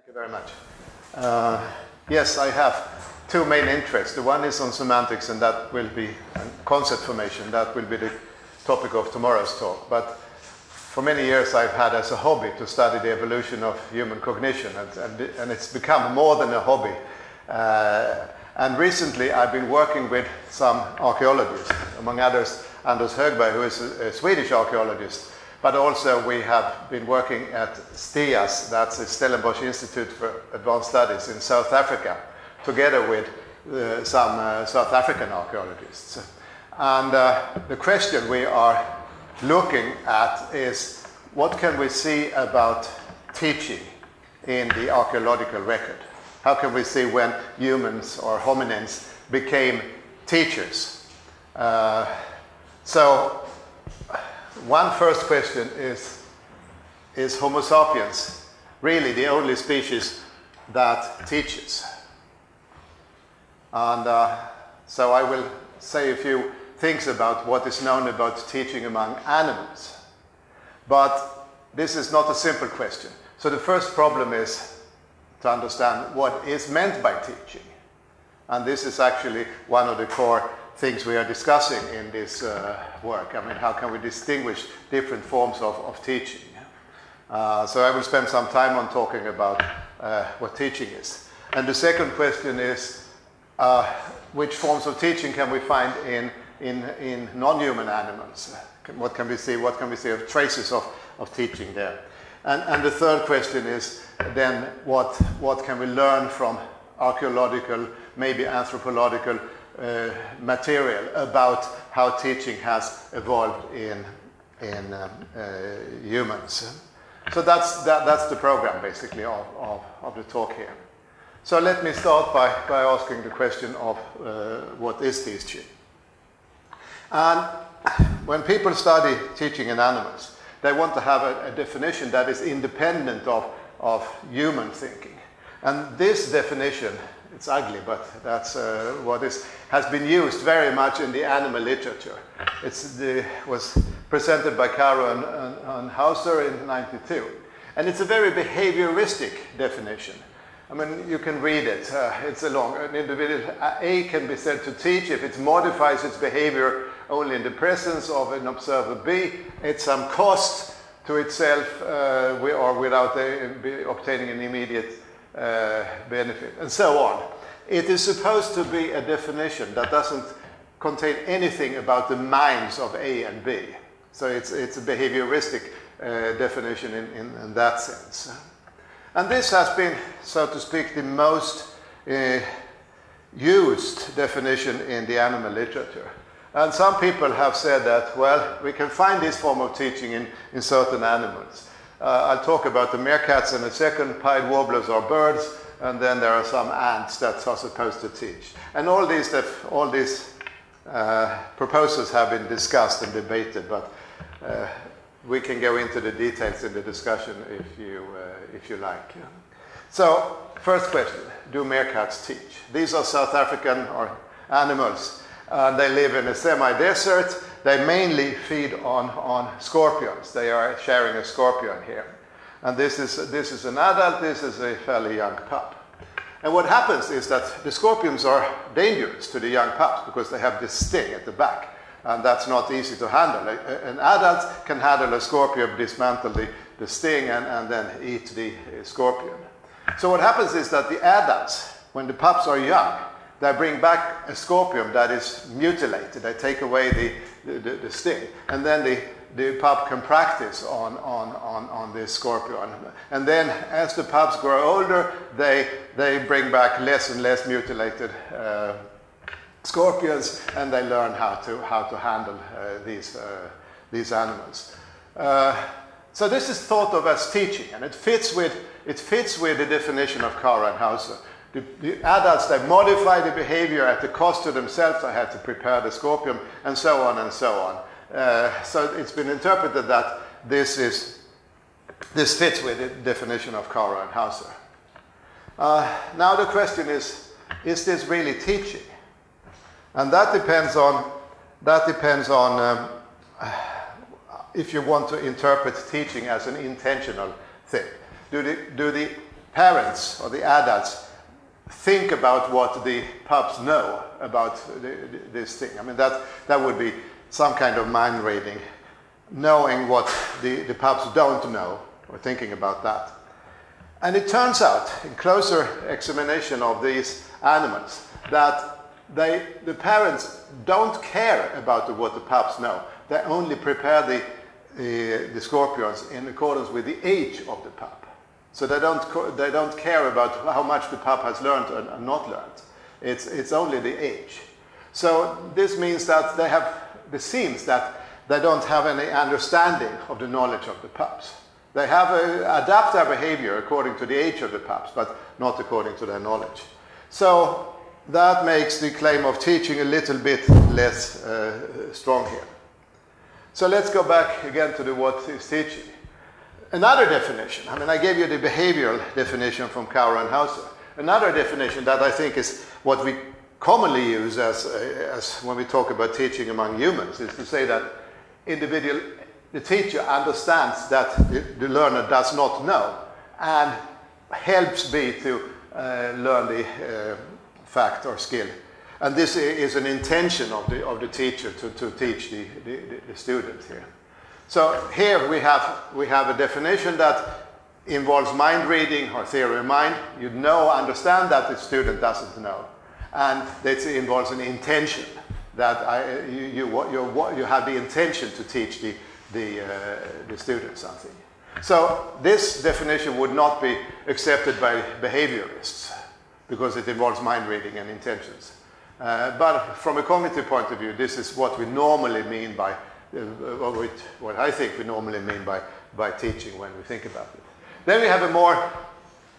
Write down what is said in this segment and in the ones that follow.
Thank you very much. Yes, I have two main interests. The one is on semantics, and that will be concept formation. That will be the topic of tomorrow's talk. But for many years I've had as a hobby to study the evolution of human cognition, and it's become more than a hobby. And recently I've been working with some archaeologists, among others Anders Högberg, who is a Swedish archaeologist, but also we have been working at STIAS, that's the Stellenbosch Institute for Advanced Studies in South Africa, together with some South African archaeologists. And the question we are looking at is, what can we see about teaching in the archaeological record? How can we see when humans or hominins became teachers? So one first question is Homo sapiens really the only species that teaches? And so I will say a few things about what is known about teaching among animals. But this is not a simple question. So the first problem is to understand what is meant by teaching. And this is actually one of the core things we are discussing in this work. I mean, how can we distinguish different forms of teaching? So I will spend some time on talking about what teaching is. And the second question is, which forms of teaching can we find in non-human animals? What can we see? What can we see of traces of teaching there? And the third question is then what can we learn from archaeological, maybe anthropological material about how teaching has evolved in humans. So that's the program basically of the talk here. So let me start by asking the question of what is teaching. And when people study teaching in animals, they want to have a definition that is independent of human thinking. And this definition, it's ugly, but that's what has been used very much in the animal literature. It was presented by Caro and Hauser in 1992. And it's a very behavioristic definition. I mean, you can read it. It's a long. An individual A can be said to teach if it modifies its behavior only in the presence of an observer B. It's some cost to itself or without obtaining an immediate benefit, and so on. It is supposed to be a definition that doesn't contain anything about the minds of A and B. So it's a behavioristic definition in that sense. And this has been, so to speak, the most used definition in the animal literature. And some people have said that, well, we can find this form of teaching in certain animals. I'll talk about the meerkats in a second. Pied warblers are birds, and then there are some ants that are supposed to teach. And all these proposals have been discussed and debated, but we can go into the details in the discussion if you like. So, first question, do meerkats teach? These are South African animals. They live in a semi-desert. They mainly feed on scorpions. They are sharing a scorpion here. And this is an adult, this is a fairly young pup. And what happens is that the scorpions are dangerous to the young pups because they have this sting at the back. And that's not easy to handle. An adult can handle a scorpion, dismantle the sting, and then eat the scorpion. So what happens is that the adults, when the pups are young, they bring back a scorpion that is mutilated. They take away the sting. And then the pup can practice on this scorpion. And then as the pups grow older, they bring back less and less mutilated scorpions, and they learn how to handle these animals. So this is thought of as teaching, and it fits with the definition of Caro and Hauser. The adults, they modify the behavior at the cost to themselves. I had to prepare the scorpion, and so on and so on. So it's been interpreted that this fits with the definition of Caro and Hauser. Now the question is this really teaching? And that depends on if you want to interpret teaching as an intentional thing. Do the parents or the adults think about what the pups know about this thing. I mean, that would be some kind of mind reading, knowing what the pups don't know, or thinking about that. And it turns out, in closer examination of these animals, that the parents don't care about what the pups know. They only prepare the scorpions in accordance with the age of the pup. So they don't care about how much the pup has learned and not learned. It's only the age. So this means that it seems that they don't have any understanding of the knowledge of the pups. They adapt their behavior according to the age of the pups, but not according to their knowledge. So that makes the claim of teaching a little bit less strong here. So let's go back again to what is teaching. Another definition, I mean, I gave you the behavioral definition from Cowra and Hauser. Another definition that I think is what we commonly use as when we talk about teaching among humans is to say that the teacher understands that the learner does not know and helps B to learn the fact or skill. And this is an intention of the teacher to teach the student here. So here we have a definition that involves mind reading or theory of mind. You understand that the student doesn't know. And that involves an intention that you have the intention to teach the student something. So this definition would not be accepted by behaviorists because it involves mind reading and intentions. But from a cognitive point of view, this is what we normally mean by, what I think we normally mean by teaching when we think about it. Then we have a more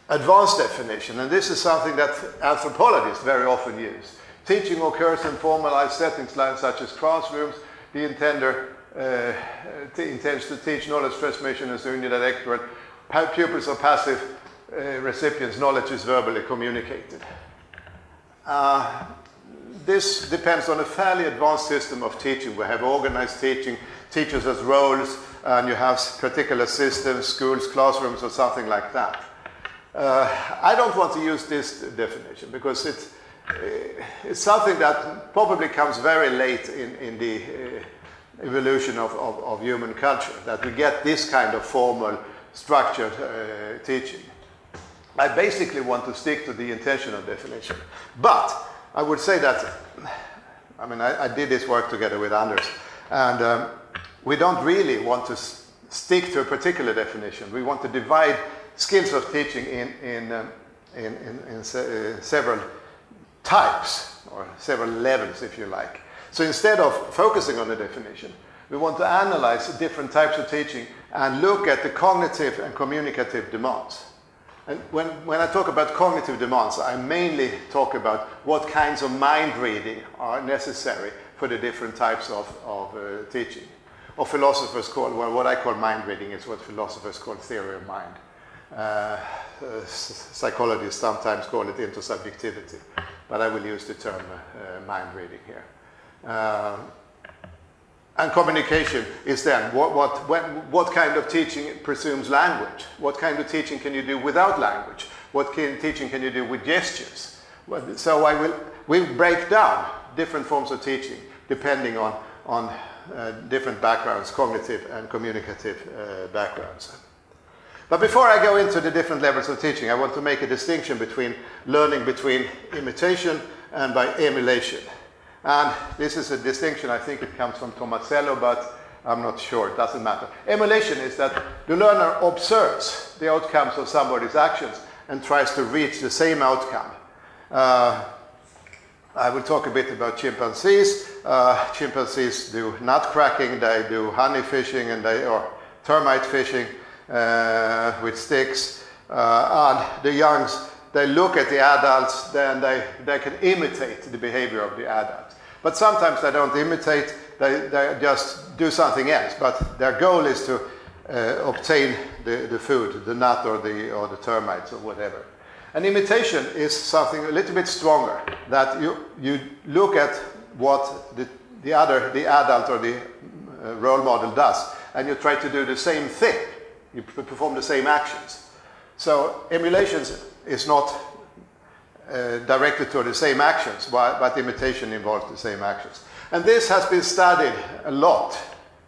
advanced definition, and this is something that anthropologists very often use. Teaching occurs in formalized settings such as classrooms. The intender intends to teach knowledge transmission as unidirectional. Pupils are passive recipients. Knowledge is verbally communicated. This depends on a fairly advanced system of teaching. We have organized teaching, teachers as roles, and you have particular systems, schools, classrooms, or something like that. I don't want to use this definition because it's something that probably comes very late in the evolution of human culture, that we get this kind of formal, structured teaching. I basically want to stick to the intentional definition. But I would say that, I mean, I did this work together with Anders, and we don't really want to stick to a particular definition. We want to divide skills of teaching in several types, or several levels, if you like. So instead of focusing on the definition, we want to analyze different types of teaching and look at the cognitive and communicative demands. And when I talk about cognitive demands, I mainly talk about what kinds of mind reading are necessary for the different types of teaching. Or philosophers call, well, what I call mind reading is what philosophers call theory of mind. Psychologists sometimes call it intersubjectivity, but I will use the term mind reading here. And communication is then what kind of teaching presumes language? What kind of teaching can you do without language? What kind of teaching can you do with gestures? So we'll break down different forms of teaching depending on different backgrounds, cognitive and communicative backgrounds. But before I go into the different levels of teaching, I want to make a distinction between learning between imitation and by emulation. And this is a distinction, I think it comes from Tomasello, but I'm not sure, it doesn't matter. Emulation is that the learner observes the outcomes of somebody's actions and tries to reach the same outcome. I will talk a bit about chimpanzees. Chimpanzees do nut cracking, they do honey fishing, or termite fishing with sticks. And the youngs, they look at the adults, then they can imitate the behavior of the adults. But sometimes they don't imitate, they just do something else. But their goal is to obtain the food, the nut or the termites or whatever. And imitation is something a little bit stronger, that you look at what the adult or the role model does, and you try to do the same thing. You perform the same actions. So emulation is not directed to the same actions, but imitation involves the same actions. And this has been studied a lot,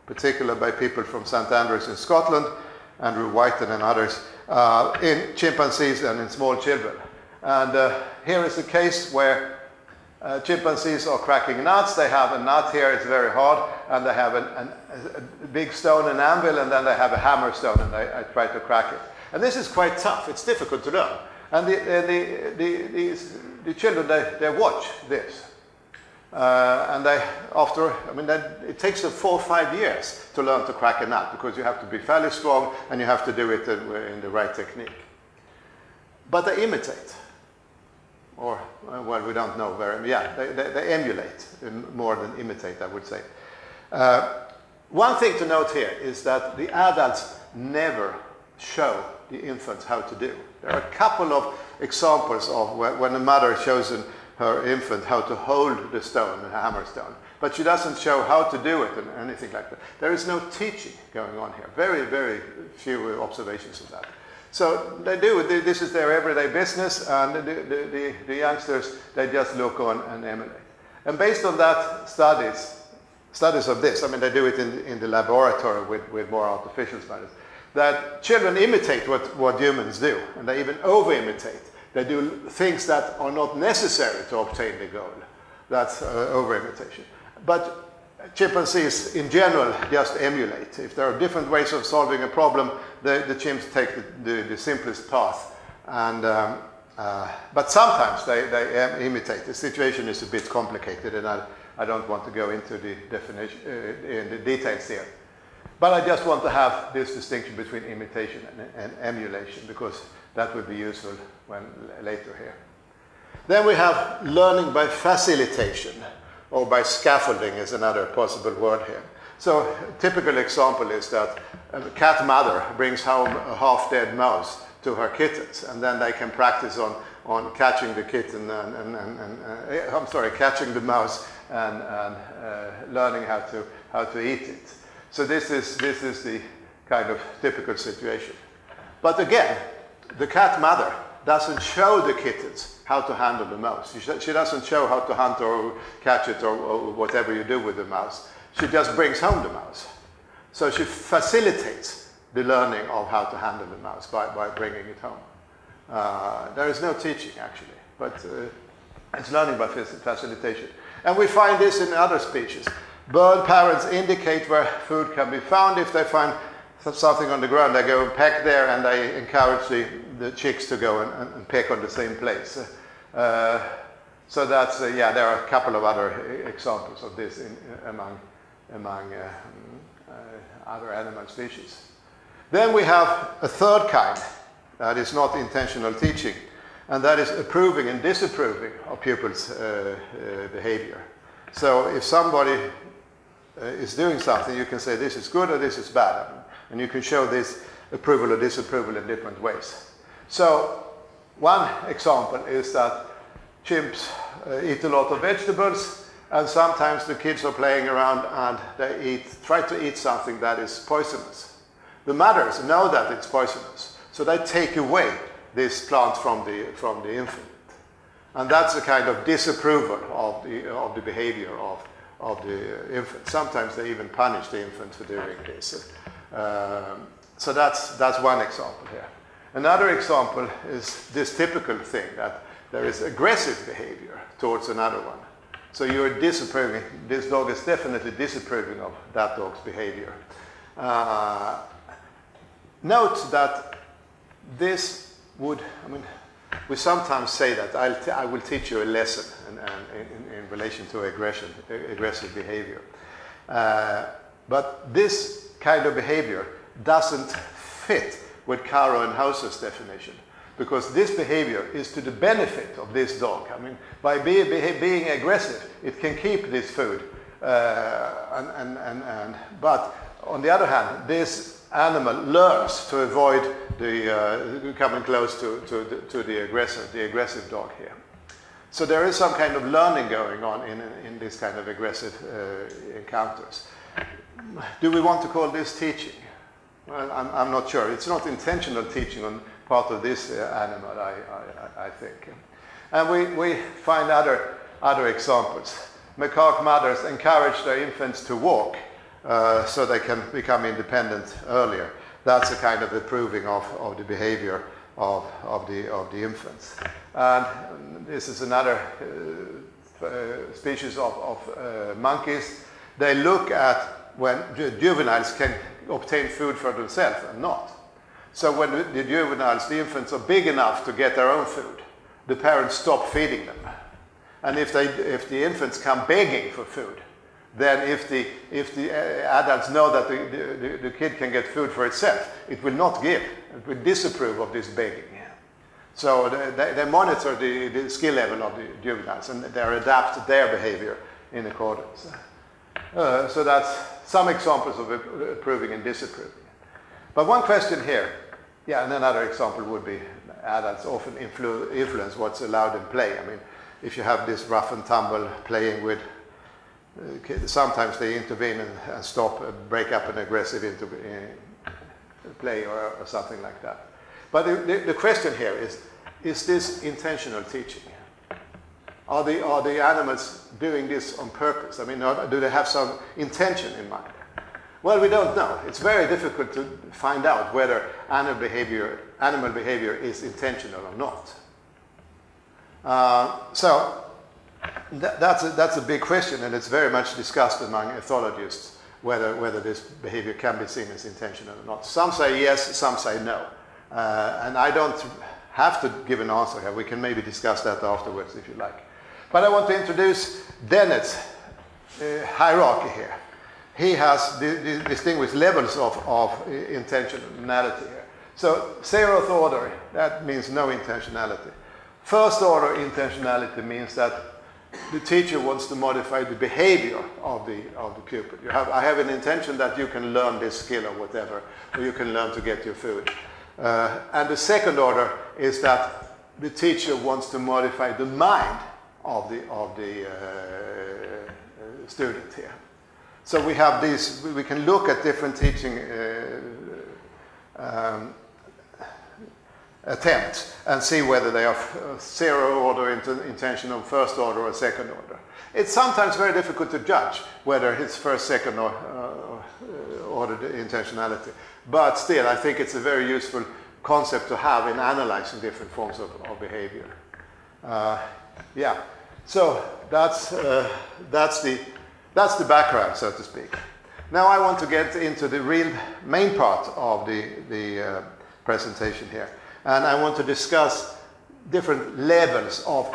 particularly by people from St. Andrews in Scotland, Andrew Whiten and others, in chimpanzees and in small children. And here is a case where chimpanzees are cracking nuts. They have a nut here, it's very hard, and they have a big stone, an anvil, and then they have a hammer stone, and I try to crack it. And this is quite tough, it's difficult to learn. And the children, they watch this. And it takes them 4 or 5 years to learn to crack a nut, because you have to be fairly strong and you have to do it in the right technique. But they imitate. Or, well, we don't know they emulate more than imitate, I would say. One thing to note here is that the adults never show the infants how to do. There are a couple of examples of when a mother shows her infant how to hold the stone, the hammer stone, but she doesn't show how to do it and anything like that. There is no teaching going on here. Very, very few observations of that. So they do, this is their everyday business, and the youngsters, they just look on and emulate. And based on that, studies of this, I mean, they do it in the laboratory with more artificial studies, that children imitate what humans do, and they even over-imitate. They do things that are not necessary to obtain the goal. That's over-imitation. But chimpanzees in general just emulate. If there are different ways of solving a problem, the chimps take the simplest path. And, but sometimes they imitate. The situation is a bit complicated, and I don't want to go into the definition, in the details here. But I just want to have this distinction between imitation and emulation, because that would be useful later here. Then we have learning by facilitation, or by scaffolding is another possible word here. So a typical example is that a cat mother brings home a half-dead mouse to her kittens, and then they can practice on catching the kitten catching the mouse and learning how to eat it. So this is the kind of typical situation. But again, the cat mother doesn't show the kittens how to handle the mouse. She doesn't show how to hunt or catch it or whatever you do with the mouse. She just brings home the mouse. So she facilitates the learning of how to handle the mouse by bringing it home. There is no teaching, actually, but it's learning by facilitation. And we find this in other species. Bird parents indicate where food can be found. If they find something on the ground, they go and peck there, and they encourage the chicks to go and peck on the same place. So that's, there are a couple of other examples of this among other animal species. Then we have a third kind that is not intentional teaching, and that is approving and disapproving of pupils' behavior. So if somebody is doing something, you can say this is good or this is bad, and you can show this approval or disapproval in different ways. So one example is that chimps eat a lot of vegetables, and sometimes the kids are playing around and they try to eat something that is poisonous. The mothers know that it's poisonous, so they take away this plant from the infant, and that's a kind of disapproval of the behavior of the infant. Sometimes they even punish the infant for doing this. So that's one example here. Another example is this typical thing that there is aggressive behavior towards another one. So you're disapproving, this dog is definitely disapproving of that dog's behavior. Note that this would, we sometimes say that I will teach you a lesson in relation to aggressive behavior. But this kind of behavior doesn't fit with Caro and Hauser's definition, because this behavior is to the benefit of this dog. By being aggressive, it can keep this food. But on the other hand, this animal learns to avoid coming close to the aggressive dog here. So there is some kind of learning going on in this kind of aggressive encounters. Do we want to call this teaching? Well, I'm not sure. It's not intentional teaching on part of this animal, I think. And we find other examples. Macaque mothers encourage their infants to walk so they can become independent earlier. That's a kind of approving of the behavior of the infants. And this is another species of monkeys. They look at when juveniles can obtain food for themselves and not. So when the juveniles, the infants, are big enough to get their own food, the parents stop feeding them. And if the infants come begging for food, then if the adults know that the kid can get food for itself, it will not give. It will disapprove of this begging. So they monitor the skill level of the juveniles, and they adapt their behavior in accordance. So that's some examples of approving and disapproving. But one question here, yeah, and another example would be adults often influence what's allowed in play. I mean, if you have this rough and tumble playing with kids, sometimes they intervene and stop, break up an aggressive play or something like that. But the question here is this intentional teaching? Are the animals doing this on purpose? I mean, do they have some intention in mind? Well, we don't know. It's very difficult to find out whether animal behavior is intentional or not. So that's a big question, and it's very much discussed among ethologists whether this behavior can be seen as intentional or not. Some say yes, some say no. And I don't have to give an answer here. We can maybe discuss that afterwards if you like. But I want to introduce Dennett's hierarchy here. He has distinguished levels of intentionality here. So 0th order, that means no intentionality. 1st order intentionality means that the teacher wants to modify the behavior of the pupil. I have an intention that you can learn this skill or whatever, or you can learn to get your food. And the 2nd order is that the teacher wants to modify the mind of the student here. So we have these, we can look at different teaching attempts and see whether they are 0 order intentional, 1st order, or 2nd order. It's sometimes very difficult to judge whether it's 1st, 2nd order intentionality. But still, I think it's a very useful concept to have in analyzing different forms of behavior. Yeah, so that's the background, so to speak. Now I want to get into the real main part of the presentation here. And I want to discuss different levels of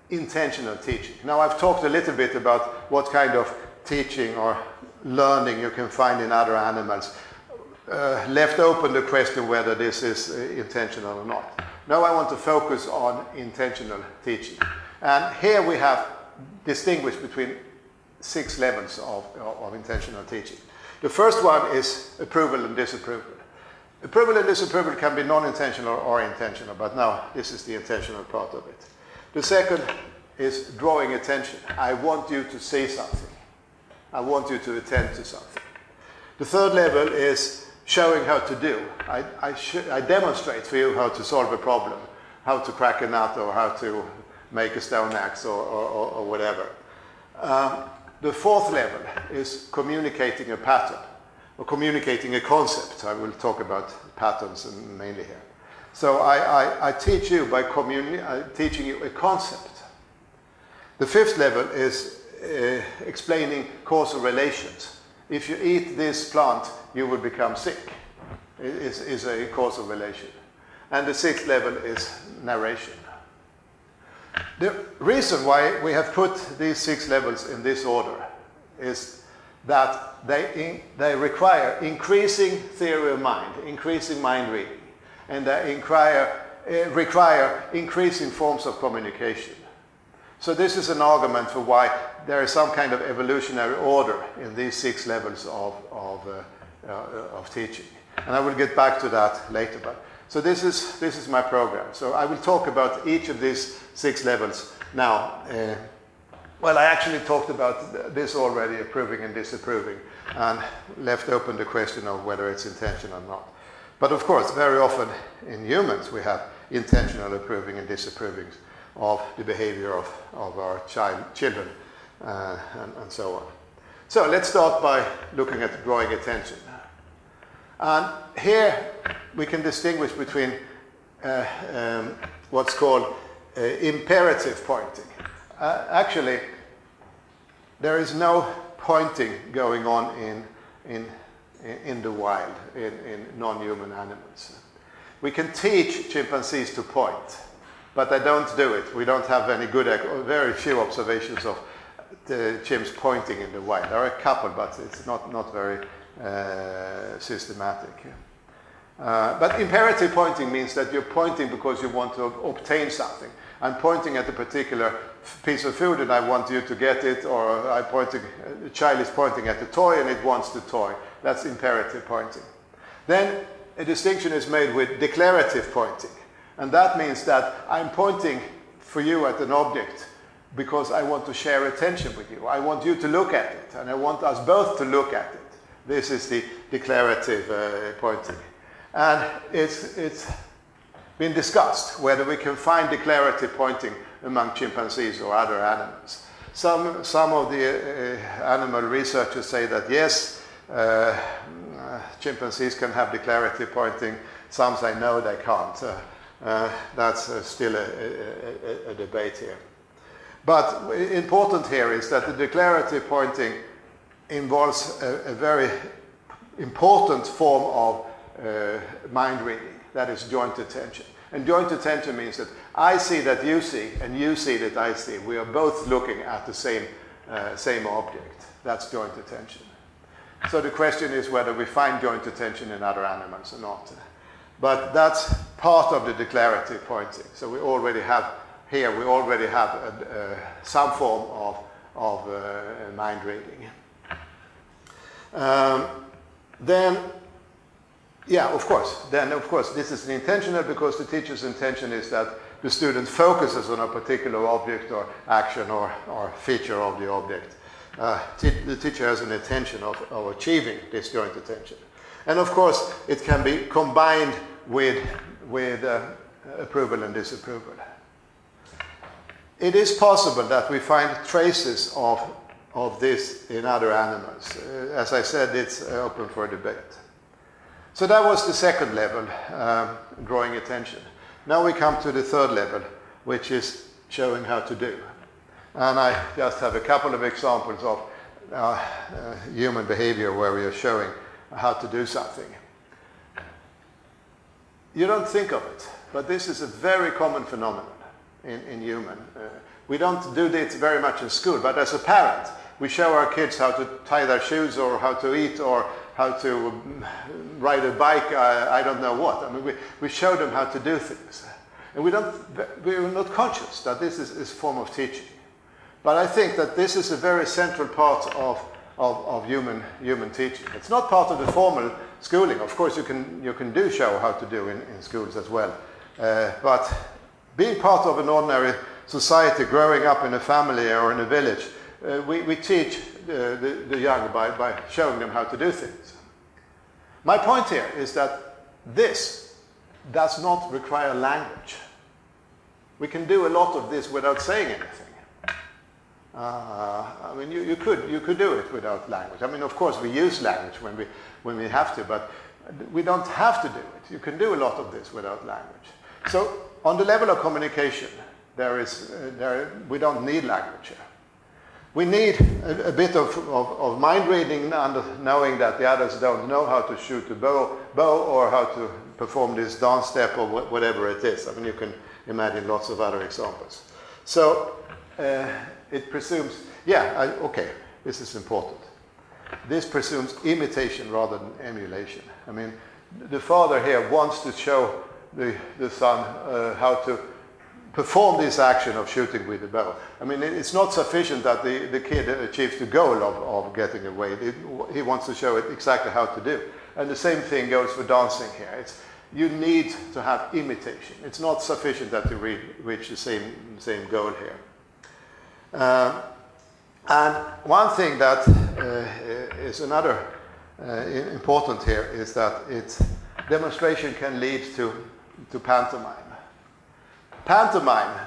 intentional teaching. Now I've talked a little bit about what kind of teaching or learning you can find in other animals. Left open the question whether this is intentional or not. Now I want to focus on intentional teaching. And here we have distinguished between 6 levels of intentional teaching. The first one is approval and disapproval. Approval and disapproval can be non-intentional or intentional, but now this is the intentional part of it. The second is drawing attention. I want you to see something. I want you to attend to something. The third level is showing how to do. I demonstrate for you how to solve a problem, how to crack a nut or how to make a stone axe or whatever. The fourth level is communicating a pattern or communicating a concept. I will talk about patterns mainly here. So I teach you by teaching you a concept. The fifth level is explaining causal relations. If you eat this plant, you will become sick. Is a causal relation. And the sixth level is narration. The reason why we have put these 6 levels in this order is that they require increasing theory of mind, increasing mind reading, and they require increasing forms of communication. So this is an argument for why there is some kind of evolutionary order in these 6 levels of teaching. And I will get back to that later. So this is my program. So I will talk about each of these 6 levels now. Well, I actually talked about this already, approving and disapproving, and left open the question of whether it's intentional or not. But of course, very often in humans we have intentional approving and disapproving of the behavior of our children and so on. So let's start by looking at drawing attention. And here we can distinguish between what's called imperative pointing. Actually, there is no pointing going on in the wild, in non-human animals. We can teach chimpanzees to point, but they don't do it. We don't have any good, very few observations of the chimps pointing in the wild. There are a couple, but it's not very systematic. But imperative pointing means that you're pointing because you want to obtain something. I'm pointing at a particular piece of food and I want you to get it, or the child is pointing at the toy and it wants the toy. That's imperative pointing. Then a distinction is made with declarative pointing. And that means that I'm pointing for you at an object because I want to share attention with you. I want you to look at it, and I want us both to look at it. This is the declarative pointing. And it's been discussed whether we can find declarative pointing among chimpanzees or other animals. Some of the animal researchers say that yes, chimpanzees can have declarative pointing. Some say no, they can't. That's still a debate here. But important here is that the declarative pointing involves a very important form of mind reading, that is joint attention. And joint attention means that I see that you see, and you see that I see. We are both looking at the same object. That's joint attention. So the question is whether we find joint attention in other animals or not. But that's part of the declarative pointing. So we already have some form of mind reading. Then, of course, this is intentional because the teacher's intention is that the student focuses on a particular object or action or feature of the object. The teacher has an intention of achieving this joint attention. And of course, it can be combined with approval and disapproval. It is possible that we find traces of this in other animals. As I said, it's open for debate. So that was the second level, drawing attention. Now we come to the third level, which is showing how to do. And I just have a couple of examples of human behavior where we are showing how to do something. You don't think of it, but this is a very common phenomenon in human. We don't do this very much in school, but as a parent, we show our kids how to tie their shoes or how to eat or how to ride a bike, I don't know what. I mean, we show them how to do things. And we're not conscious that this is a form of teaching. But I think that this is a very central part of human teaching. It's not part of the formal schooling. Of course, you can do show how to do in schools as well. But being part of an ordinary society, growing up in a family or in a village, we teach the young by showing them how to do things. My point here is that this does not require language. We can do a lot of this without saying anything. I mean, you could do it without language. I mean, of course, we use language when we have to, but we don't have to do it. You can do a lot of this without language. So, on the level of communication, we don't need language here. We need a bit of mind reading and knowing that the others don't know how to shoot a bow or how to perform this dance step or whatever it is. I mean, you can imagine lots of other examples. So it presumes, this is important. This presumes imitation rather than emulation. I mean, the father here wants to show the son how to perform this action of shooting with the bow. I mean, it's not sufficient that the kid achieves the goal of getting away. He wants to show it exactly how to do. And the same thing goes for dancing here. You need to have imitation. It's not sufficient that you reach the same goal here. And one thing that is another important here is that demonstration can lead to pantomime. Pantomime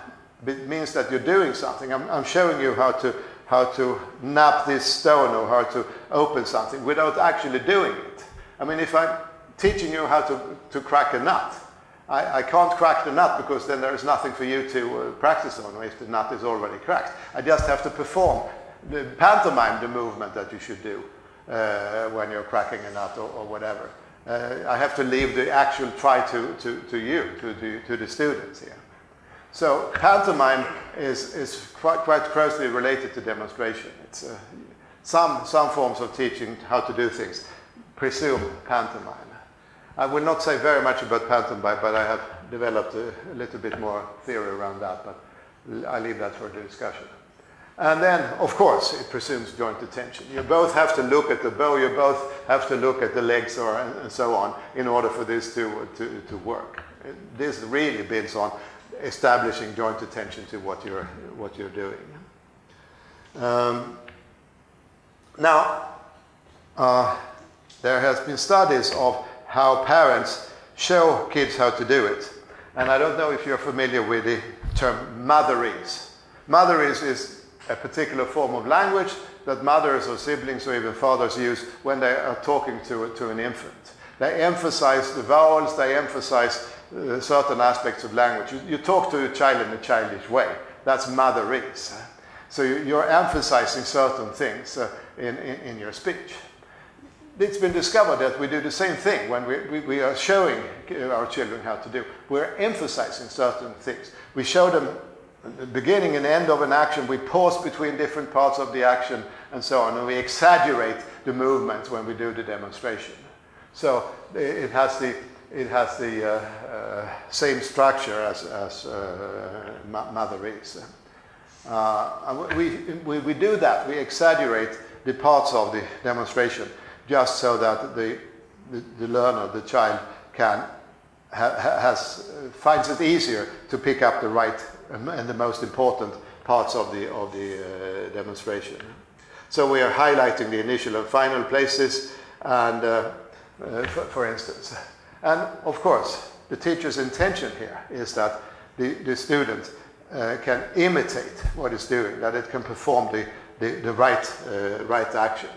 means that you're doing something. I'm showing you how to knap this stone or how to open something without actually doing it. I mean, if I'm teaching you how to crack a nut, I can't crack the nut because then there is nothing for you to practice on if the nut is already cracked. I just have to perform, pantomime the movement that you should do when you're cracking a nut or whatever. I have to leave the actual try to the students here. So pantomime is quite closely related to demonstration. It's some forms of teaching how to do things presume pantomime. I will not say very much about pantomime, but I have developed a little bit more theory around that, but I leave that for the discussion. And then, of course, it presumes joint attention. You both have to look at the bow, you both have to look at the legs and so on in order for this to work. This really builds on establishing joint attention to what you're doing. There has been studies of how parents show kids how to do it. And I don't know if you're familiar with the term motherese. Motherese is a particular form of language that mothers or siblings or even fathers use when they are talking to an infant. They emphasize the vowels, they emphasize certain aspects of language. You talk to a child in a childish way. That's motherese. So you're emphasizing certain things in your speech. It's been discovered that we do the same thing when we are showing our children how to do. We're emphasizing certain things. We show them the beginning and end of an action. We pause between different parts of the action and so on. And we exaggerate the movements when we do the demonstration. So it has the same structure as motherese. We do that. We exaggerate the parts of the demonstration just so that the learner, the child, finds it easier to pick up the right and the most important parts of the demonstration. So we are highlighting the initial and final places, and for instance. And of course, the teacher's intention here is that the student can imitate what it's doing, that it can perform the right action.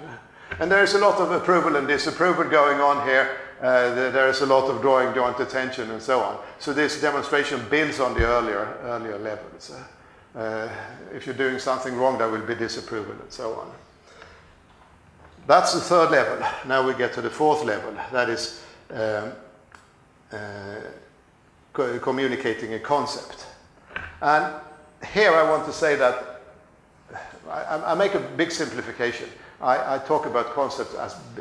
And there's a lot of approval and disapproval going on here. There's a lot of drawing joint attention and so on. So this demonstration builds on the earlier levels. If you're doing something wrong, there will be disapproval and so on. That's the third level. Now we get to the fourth level. That is communicating a concept. And here I want to say that I make a big simplification. I talk about concepts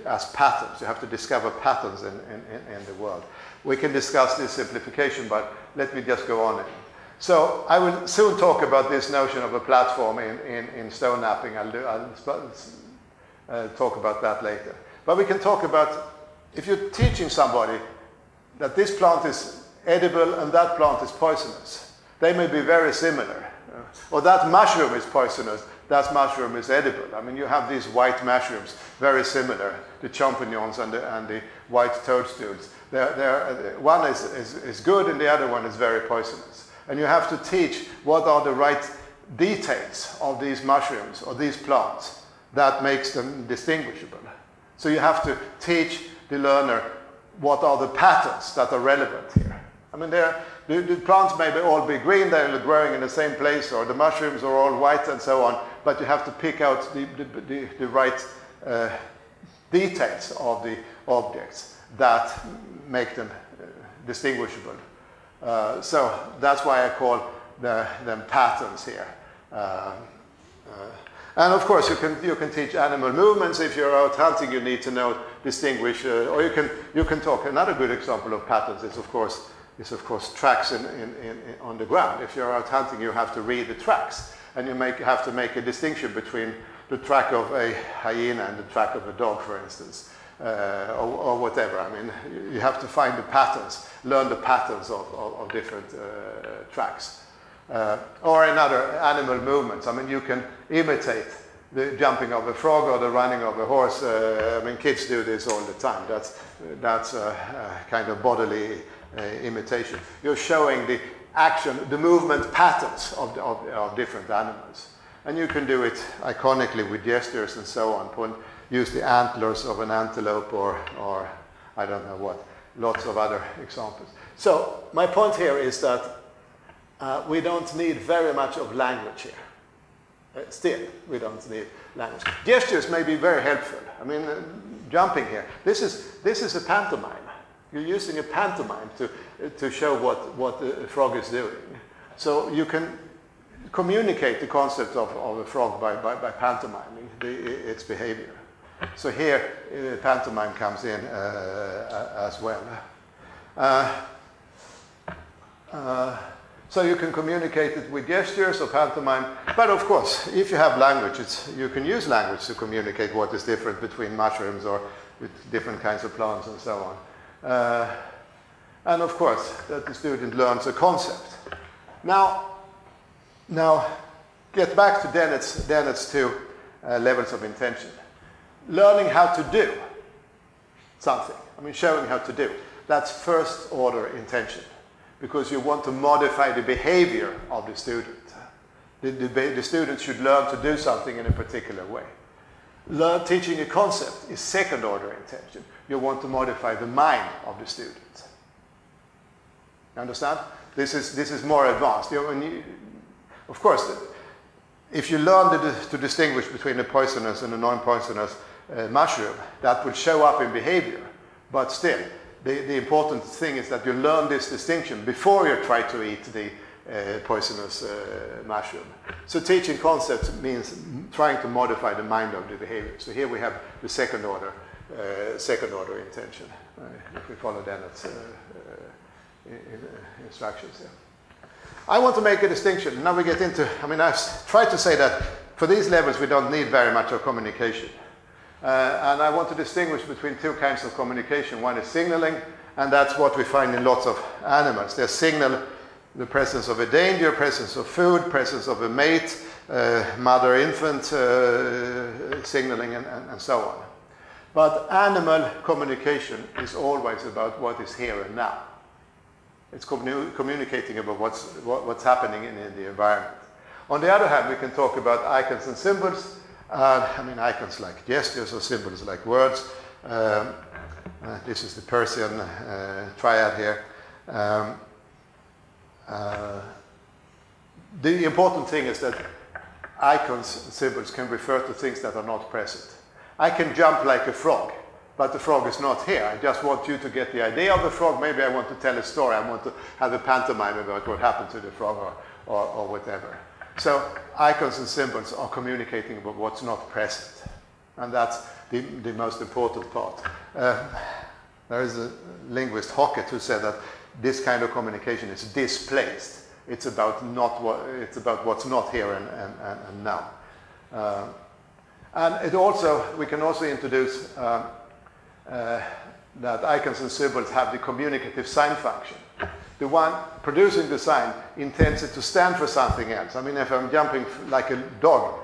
as patterns. You have to discover patterns in the world. We can discuss this simplification, but let me just go on. So I will soon talk about this notion of a platform in stone napping. I'll talk about that later. But we can talk about, if you're teaching somebody that this plant is edible and that plant is poisonous, they may be very similar. Or that mushroom is poisonous, that mushroom is edible. I mean, you have these white mushrooms, very similar, the champignons and the white toadstools. One is good and the other one is very poisonous. And you have to teach what are the right details of these mushrooms or these plants that makes them distinguishable. So you have to teach the learner what are the patterns that are relevant here. I mean, the plants may all be green, they're growing in the same place, or the mushrooms are all white and so on, but you have to pick out the right details of the objects that make them distinguishable. So that's why I call them patterns here. And of course, you can teach animal movements. If you're out hunting, you need to distinguish, or you can talk. Another good example of patterns is of course tracks on the ground. If you're out hunting, you have to read the tracks, and you have to make a distinction between the track of a hyena and the track of a dog, for instance, or whatever. I mean, you have to find the patterns, learn the patterns of different tracks. Or in other animal movements. I mean, you can imitate the jumping of a frog or the running of a horse. I mean, kids do this all the time. That's a kind of bodily imitation. You're showing the action, the movement patterns of different animals. And you can do it iconically with gestures and so on. Use the antlers of an antelope or I don't know what, lots of other examples. So my point here is that we don't need very much of language here. Still, we don't need language. Gestures may be very helpful. I mean, jumping here. This is a pantomime. You're using a pantomime to show what the frog is doing. So you can communicate the concept of a frog by pantomiming its behavior. So here, pantomime comes in as well. So you can communicate it with gestures or pantomime. But of course, if you have language, you can use language to communicate what is different between mushrooms or with different kinds of plants and so on. And of course, that the student learns a concept. Now get back to Dennett's two levels of intention. Learning how to do something, I mean showing how to do, that's first order intention, because you want to modify the behavior of the student. The student should learn to do something in a particular way. Teaching a concept is second order intention. You want to modify the mind of the student. You understand? This is more advanced. Of course, if you learn to distinguish between a poisonous and a non-poisonous mushroom, that would show up in behavior. But still, the important thing is that you learn this distinction before you try to eat the poisonous mushroom. So teaching concepts means trying to modify the mind of the behavior. So here we have the second order intention, if we follow Dennett's instructions here. I want to make a distinction. Now we get into, I mean, I've tried to say that for these levels we don't need very much of communication. And I want to distinguish between two kinds of communication. One is signaling, and that's what we find in lots of animals. They signal the presence of a danger, presence of food, presence of a mate, mother-infant signaling, and so on. But animal communication is always about what is here and now. It's communicating about what's happening in the environment. On the other hand, we can talk about icons and symbols. I mean, icons like gestures or symbols like words. This is the Persian triad here. The important thing is that icons and symbols can refer to things that are not present. I can jump like a frog, but the frog is not here. I just want you to get the idea of the frog. Maybe I want to tell a story. I want to have a pantomime about what happened to the frog or whatever. So icons and symbols are communicating about what's not present. And that's the most important part. There is a linguist, Hockett, who said that this kind of communication is displaced. It's about what's not here and now. And we can also introduce that icons and symbols have the communicative sign function. The one producing the sign intends it to stand for something else. I mean, if I'm jumping like a dog,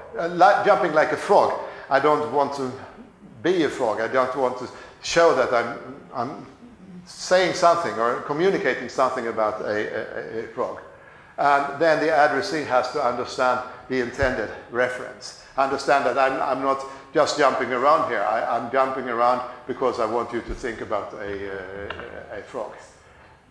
jumping like a frog, I don't want to be a frog. I don't want to show that I'm saying something or communicating something about a frog. And then the addressee has to understand the intended reference. Understand that I'm not just jumping around here. I'm jumping around because I want you to think about a frog.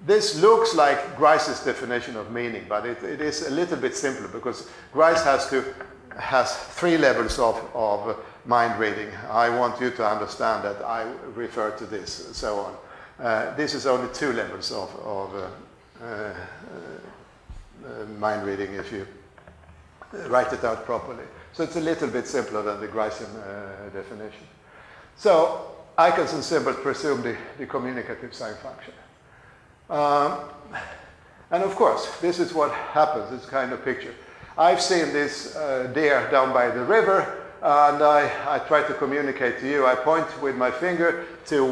This looks like Grice's definition of meaning, but it is a little bit simpler because Grice has three levels of mind reading. I want you to understand that I refer to this, and so on. This is only two levels of mind reading if you write it out properly. So it's a little bit simpler than the Gricean definition. So icons and symbols presume the communicative sign function. And of course, this is what happens, this kind of picture. I've seen this deer down by the river, and I try to communicate to you. I point with my finger to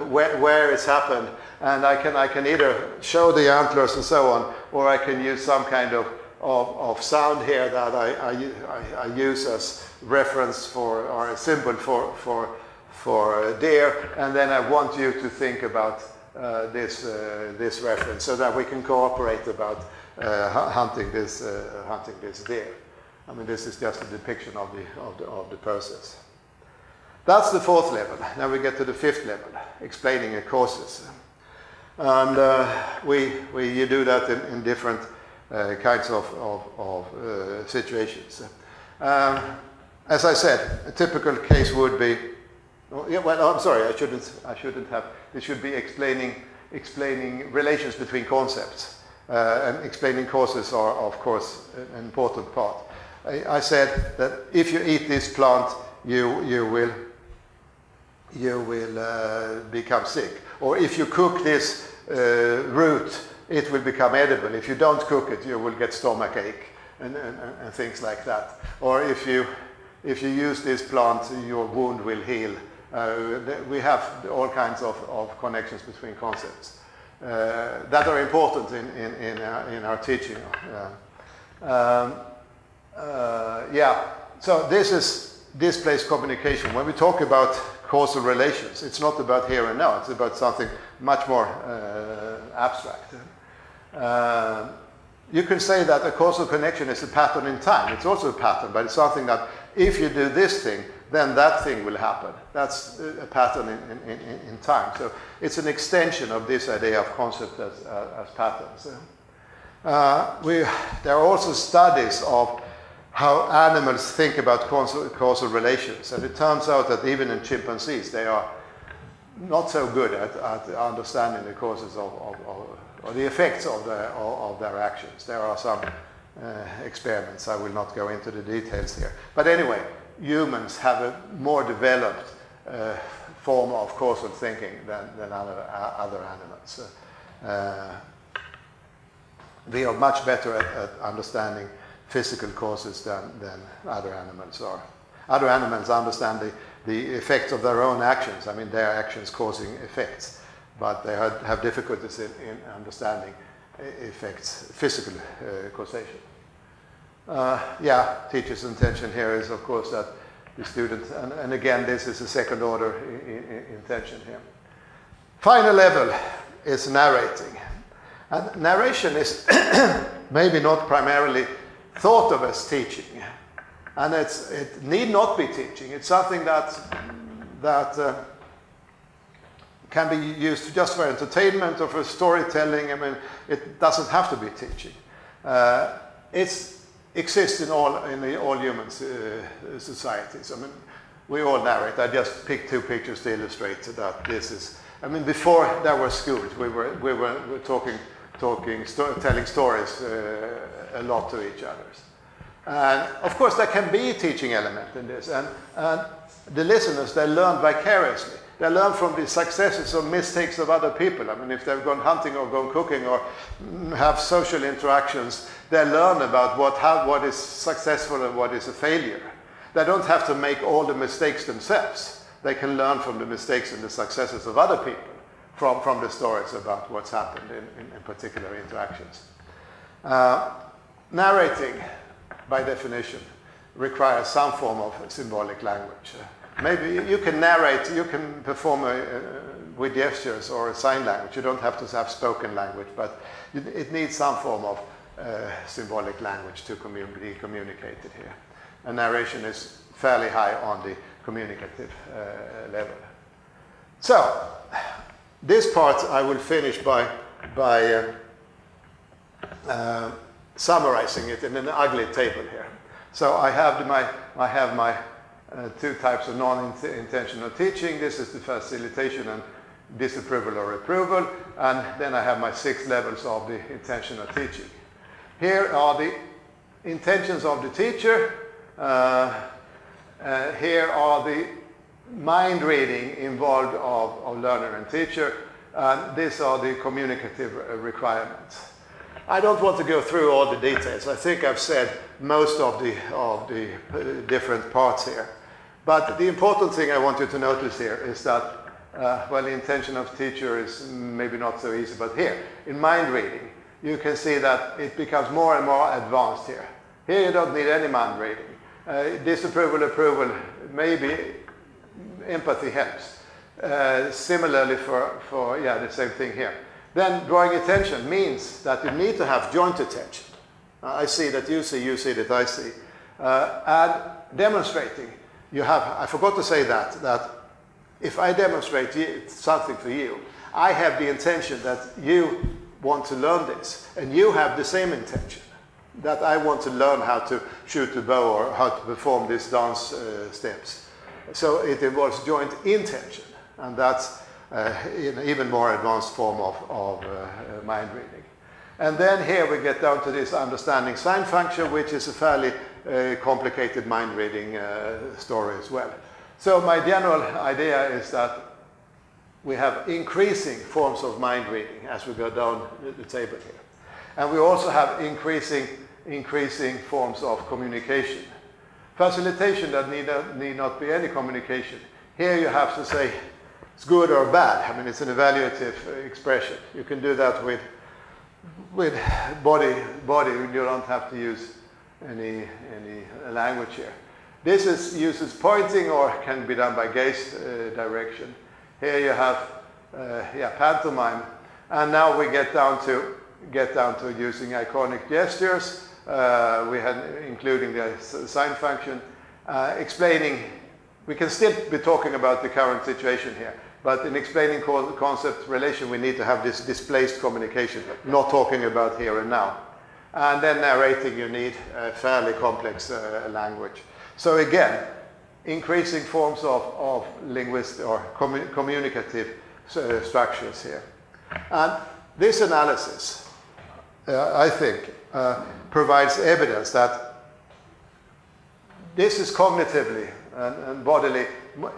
where it's happened, and I can either show the antlers and so on, or I can use some kind of sound here that I use as reference for, or a symbol deer, and then I want you to think about this reference so that we can cooperate about hunting this deer. I mean, this is just a depiction of the process. That's the fourth level. Now we get to the fifth level, explaining causes. And you do that in different kinds of situations. As I said, a typical case would be, I'm sorry, I shouldn't have. It should be explaining relations between concepts, and explaining causes are, of course, an important part. I said that if you eat this plant, you will become sick. Or if you cook this root, it will become edible. If you don't cook it, you will get stomach ache and things like that. Or if you use this plant, your wound will heal. We have all kinds of connections between concepts that are important in our teaching. So this is displaced communication. When we talk about causal relations, it's not about here and now, it's about something much more abstract. You can say that a causal connection is a pattern in time. It's also a pattern, but it's something that if you do this thing, then that thing will happen. That's a pattern in time. So it's an extension of this idea of concept as patterns. There are also studies of how animals think about causal relations. And it turns out that even in chimpanzees, they are not so good at understanding the causes or the effects of their actions. There are some experiments. I will not go into the details here. But anyway, humans have a more developed form of causal thinking than other animals. We are much better at understanding physical causes than other animals are. Other animals understand the effects of their own actions. I mean, their actions causing effects, but they have difficulties in understanding effects, physical causation. Teacher's intention here is, of course, that the student, and again, this is a second order intention here. Final level is narrating. And narration is maybe not primarily thought of as teaching, and it need not be teaching. It's something that can be used just for entertainment or for storytelling. I mean, it doesn't have to be teaching. It exists in all human societies. I mean, we all narrate. I just picked two pictures to illustrate that this is. I mean, before there were schools, we were telling stories a lot to each other. And of course, there can be a teaching element in this. And the listeners, they learn vicariously. They learn from the successes or mistakes of other people. I mean, if they've gone hunting or gone cooking or have social interactions, they learn about what is successful and what is a failure. They don't have to make all the mistakes themselves. They can learn from the mistakes and the successes of other people, from the stories about what's happened in particular interactions. Narrating, by definition, requires some form of symbolic language. Maybe you can narrate, you can perform with gestures or a sign language. You don't have to have spoken language, but it needs some form of symbolic language to be communicated here. And narration is fairly high on the communicative level. So, this part I will finish by summarizing it in an ugly table here. So I have my two types of non-intentional teaching. This is the facilitation and disapproval or approval, and then I have my 6 levels of the intentional teaching. Here are the intentions of the teacher. Here are the mind reading involved of learner and teacher, and these are the communicative requirements. I don't want to go through all the details. I think I've said most of the different parts here. But the important thing I want you to notice here is that, the intention of teacher is maybe not so easy, but here, in mind reading, you can see that it becomes more and more advanced here. Here you don't need any mind reading. Disapproval, approval, maybe empathy helps. Similarly for the same thing here. Then drawing attention means that you need to have joint attention. I see that you see that I see. And demonstrating, I forgot to say that if I demonstrate something for you, I have the intention that you want to learn this, and you have the same intention, that I want to learn how to shoot a bow or how to perform these dance steps. So it involves joint intention, and that's an even more advanced form of mind reading. And then here we get down to this understanding sign function, which is a fairly complicated mind reading story as well. So my general idea is that we have increasing forms of mind reading as we go down the table here. And we also have increasing forms of communication. Facilitation that need not be any communication. Here you have to say it's good or bad. I mean, it's an evaluative expression. You can do that with body. You don't have to use any language here. This uses pointing or can be done by gaze direction. Here you have pantomime, and now we get down to using iconic gestures. We had including the sign function, explaining. We can still be talking about the current situation here, but in explaining concept relation, we need to have this displaced communication, not talking about here and now. And then narrating, you need a fairly complex language. So again, increasing forms of linguistic or communicative structures here. And this analysis, I think, provides evidence that this is cognitively and bodily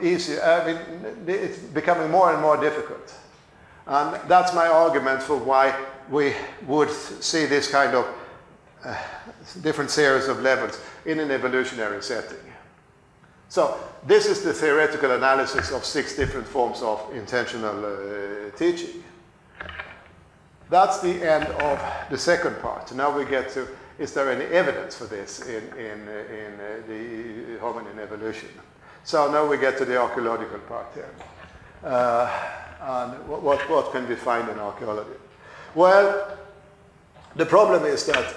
easier. I mean, it's becoming more and more difficult. And that's my argument for why we would see this kind of different series of levels in an evolutionary setting. So this is the theoretical analysis of 6 different forms of intentional teaching. That's the end of the second part. Now we get to, is there any evidence for this in the hominin evolution? So now we get to the archaeological part here. And what can we find in archaeology? Well, the problem is that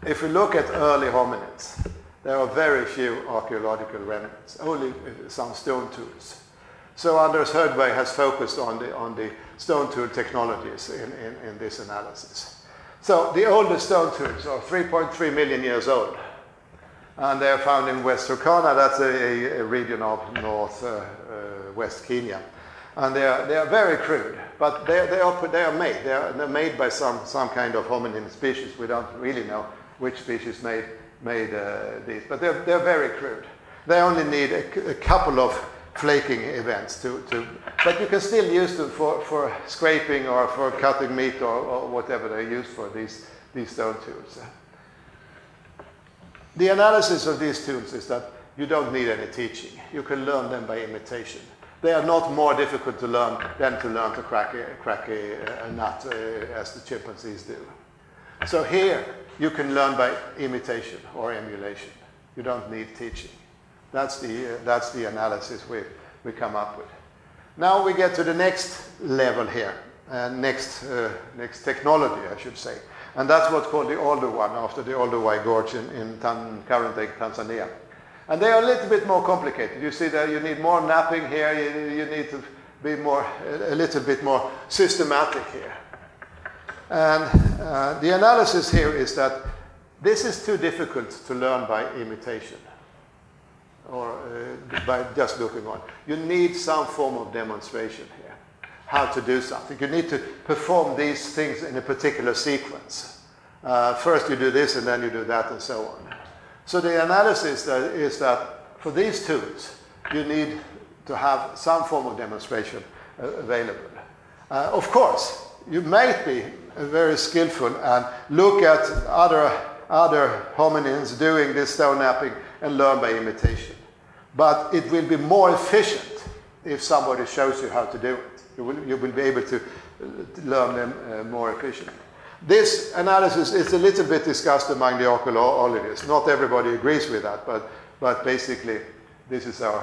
if we look at early hominids, there are very few archaeological remnants, only some stone tools. So Anders Högberg has focused on the stone tool technologies in this analysis. So the oldest stone tools are 3.3 million years old. And they are found in West Turkana, that's a region of northwest Kenya. And they are very crude, but they are made. They're made by some kind of hominin species. We don't really know which species made these, but they're very crude. They only need a couple of flaking events but you can still use them for scraping or for cutting meat or whatever they're used for, these stone tools. The analysis of these tools is that you don't need any teaching. You can learn them by imitation. They are not more difficult to learn than to learn to crack a nut as the chimpanzees do. So here you can learn by imitation or emulation. You don't need teaching. That's the analysis we come up with. Now we get to the next level here, next technology, I should say. And that's what's called the older one, after the Olduvai Gorge in current-day Tanzania. And they are a little bit more complicated. You see that you need more napping here, you need to be a little bit more systematic here. And the analysis here is that this is too difficult to learn by imitation or by just looking on. You need some form of demonstration here, how to do something. You need to perform these things in a particular sequence. First you do this and then you do that and so on. So the analysis is that for these tools, you need to have some form of demonstration available. Of course, you might be very skillful and look at other hominins doing this stone napping and learn by imitation. But it will be more efficient if somebody shows you how to do it. You will be able to learn them more efficiently. This analysis is a little bit discussed among the archaeologists. Not everybody agrees with that, but basically This is our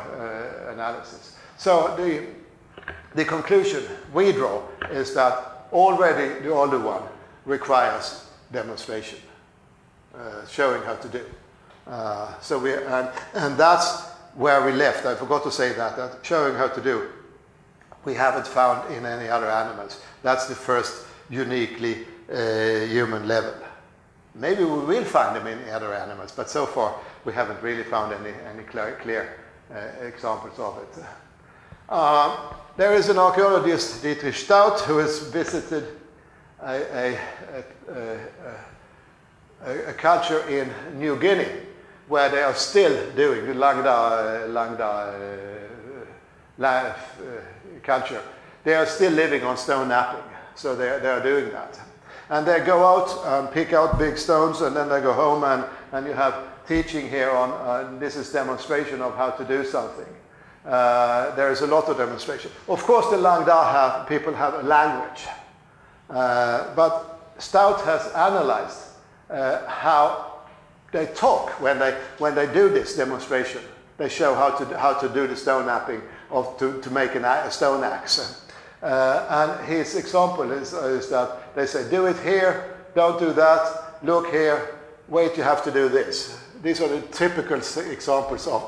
analysis. So the conclusion we draw is that already the older one requires demonstration, showing how to do. And that's where we left. I forgot to say that showing how to do, we haven't found in any other animals. That's the first uniquely human level. Maybe we will find them in other animals, but so far we haven't really found any clear examples of it. There is an archaeologist, Stout, who has visited a culture in New Guinea where they are still doing the Langda culture. They are still living on stone knapping, so they are doing that. And they go out and pick out big stones, and then they go home, and you have teaching here on this is demonstration of how to do something. There is a lot of demonstration. Of course, the Langda people have a language, but Stout has analyzed how they talk when they do this demonstration. They show how to do the stone knapping to make a stone axe. And his example is that they say, do it here, don't do that, look here, wait, you have to do this. These are the typical examples of,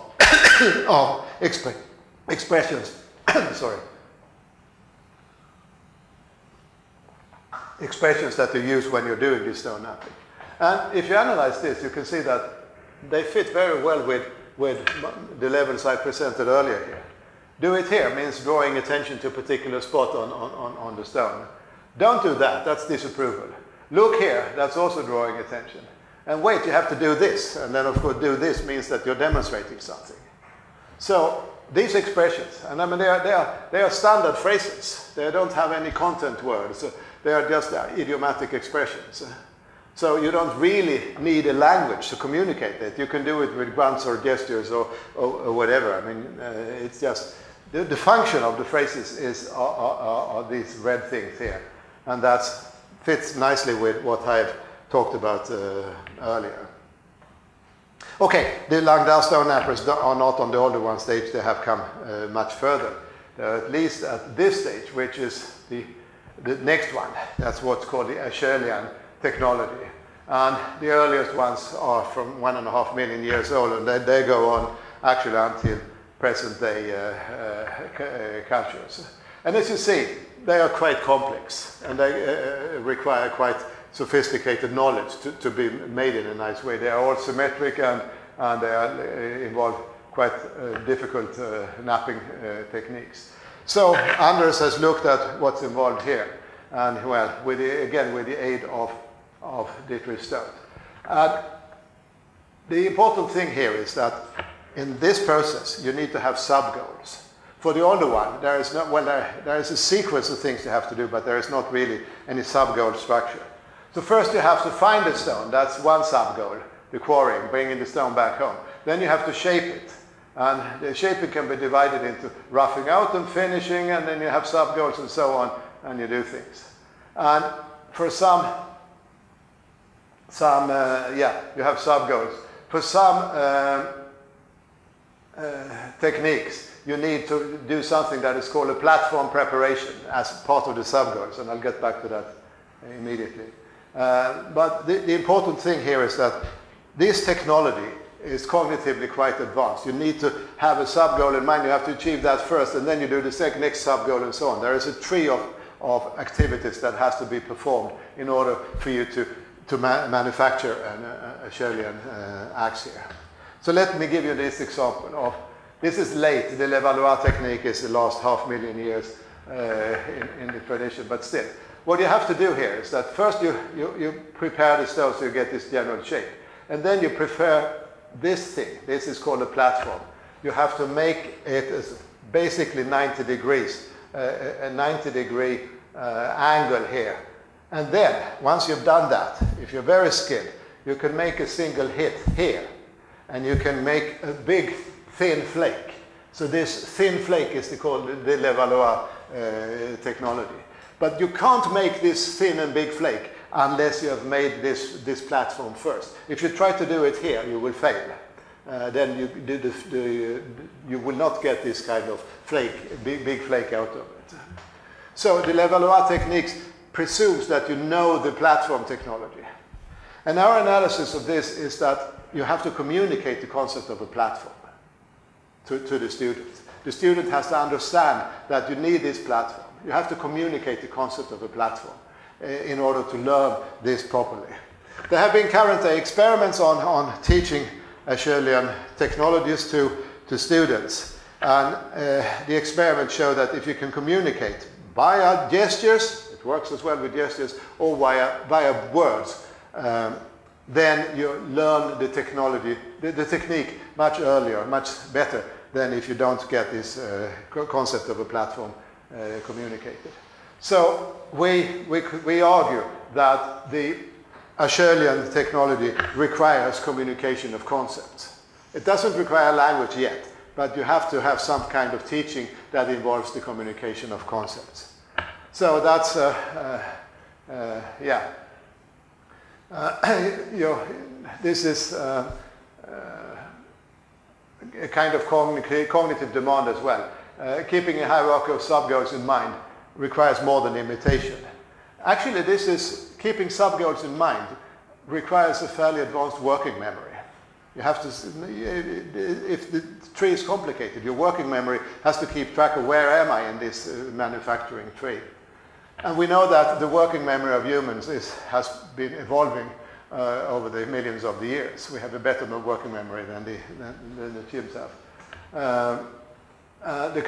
of expressions. Sorry. Expressions that you use when you're doing this stone knapping. And if you analyze this, you can see that they fit very well with the levels I presented earlier here. Do it here means drawing attention to a particular spot on the stone. Don't do that, that's disapproval. Look here, that's also drawing attention. And wait, you have to do this. And then of course do this means that you're demonstrating something. So these expressions, and I mean they are standard phrases. They don't have any content words. They are just idiomatic expressions. So you don't really need a language to communicate it. You can do it with grunts or gestures or whatever. I mean, it's just the function of the phrases are these red things here, and that fits nicely with what I've talked about earlier. Okay, the Langda stone knappers are not on the older one stage. They have come much further. They're at least at this stage, which is the next one. That's what's called the Acheulean technology. And the earliest ones are from 1.5 million years old, and they go on actually until present day cultures. And as you see, they are quite complex, and they require quite sophisticated knowledge to be made in a nice way. They are all symmetric, and they involve quite difficult knapping techniques. So Anders has looked at what's involved here, and well, with the aid of Stout. The important thing here is that in this process you need to have subgoals. For the older one, there is a sequence of things you have to do, but there is not really any subgoal structure. So first you have to find the stone. That's one subgoal, the quarrying, bringing the stone back home. Then you have to shape it. And the shaping can be divided into roughing out and finishing, and then you have subgoals and so on, and you do things. And for some you have subgoals. For some techniques, you need to do something that is called a platform preparation as part of the subgoals, and I'll get back to that immediately. But the important thing here is that this technology is cognitively quite advanced. You need to have a subgoal in mind. You have to achieve that first, and then you do the next subgoal and so on. There is a tree of activities that has to be performed in order for you to manufacture an Acheulean axe here. So let me give you this example of, this is late, the Levallois technique is the last 500,000 years in the tradition, but still. What you have to do here is that first you prepare the stone so you get this general shape, and then you prepare this thing. This is called a platform. You have to make it as basically 90 degrees, a 90-degree angle here. And then, once you've done that, if you're very skilled, you can make a single hit here. And you can make a big, thin flake. So this thin flake is called the Levallois technology. But you can't make this thin and big flake unless you have made this platform first. If you try to do it here, you will fail. then you will not get this kind of flake, big flake out of it. So the Levallois techniques presumes that you know the platform technology. And our analysis of this is that you have to communicate the concept of a platform to the student. The student has to understand that you need this platform. You have to communicate the concept of a platform in order to learn this properly. There have been currently experiments on teaching Acheulean technologies to students. And the experiments show that if you can communicate via gestures, it works as well with gestures, or via words, then you learn the technology, the technique much earlier, much better than if you don't get this concept of a platform communicated. So we argue that the Acheulean technology requires communication of concepts. It doesn't require language yet, but you have to have some kind of teaching that involves the communication of concepts. So that's, yeah. This is a kind of cognitive demand as well. Keeping a hierarchy of subgoals in mind requires more than imitation. Actually, this is keeping subgoals in mind requires a fairly advanced working memory. You have to, if the tree is complicated, your working memory has to keep track of where am I in this manufacturing tree. And we know that the working memory of humans has been evolving over the millions of the years. We have a better working memory than the chimps have. The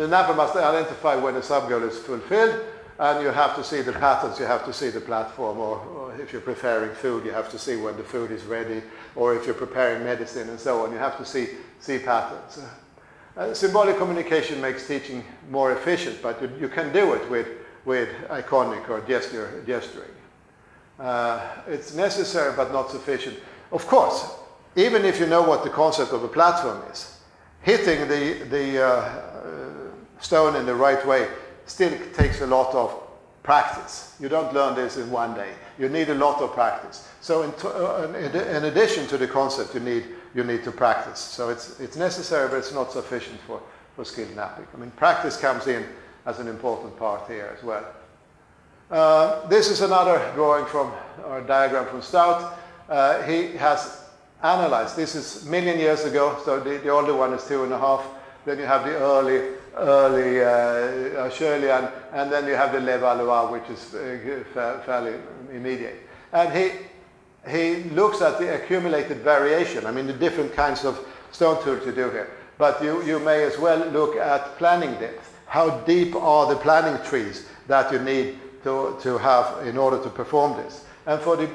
napper must identify when a subgoal is fulfilled, and you have to see the patterns, you have to see the platform, or if you're preparing food, you have to see when the food is ready, or if you're preparing medicine and so on, you have to see patterns. Symbolic communication makes teaching more efficient, but you can do it with iconic or gesturing. It's necessary but not sufficient. Of course, even if you know what the concept of a platform is, hitting the stone in the right way still takes a lot of practice. You don't learn this in one day. You need a lot of practice. So in addition to the concept, you need to practice. So it's necessary, but it's not sufficient for skilled napping. I mean, practice comes in as an important part here as well. This is another drawing from, or diagram from Stout. He has analyzed, this is a million years ago, so the older one is 2.5. Then you have the early Acheulean, and then you have the Levallois, which is fairly immediate. And he looks at the accumulated variation, I mean the different kinds of stone tools you do here. But you may as well look at planning depth. How deep are the planning trees that you need to have in order to perform this? And for the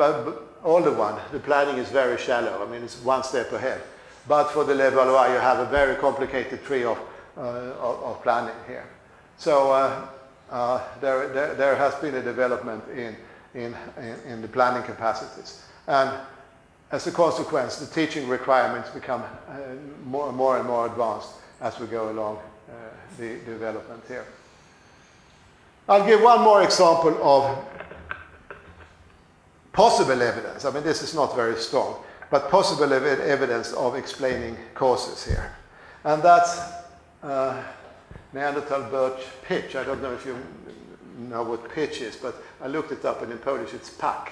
older one, the planning is very shallow. I mean, it's one step ahead. But for the Levallois, you have a very complicated tree of planning here. So there has been a development in the planning capacities. And as a consequence, the teaching requirements become more and more advanced as we go along the development here. I'll give one more example of possible evidence. I mean, this is not very strong, but possible evidence of explaining causes here. And that's Neandertal birch pitch. I don't know if you know what pitch is, but I looked it up, and in Polish it's pak.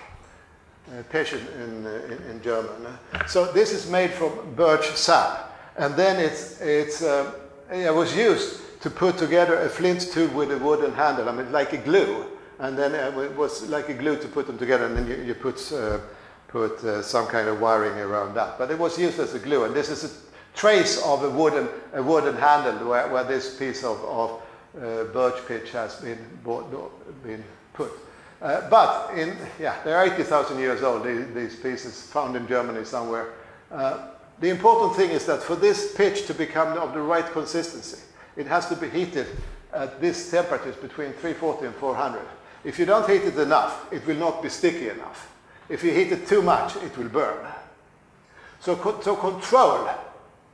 Pitch in German. So this is made from birch sap, and then it was used to put together a flint tool with a wooden handle. I mean, like a glue, and then it was like a glue to put them together, and then you put some kind of wiring around that. But it was used as a glue, and this is a trace of a wooden handle where this piece of birch pitch has been put. But they're 80,000 years old, these pieces found in Germany somewhere. The important thing is that for this pitch to become of the right consistency, it has to be heated at these temperatures between 340 and 400. If you don't heat it enough, it will not be sticky enough. If you heat it too much, it will burn. So to control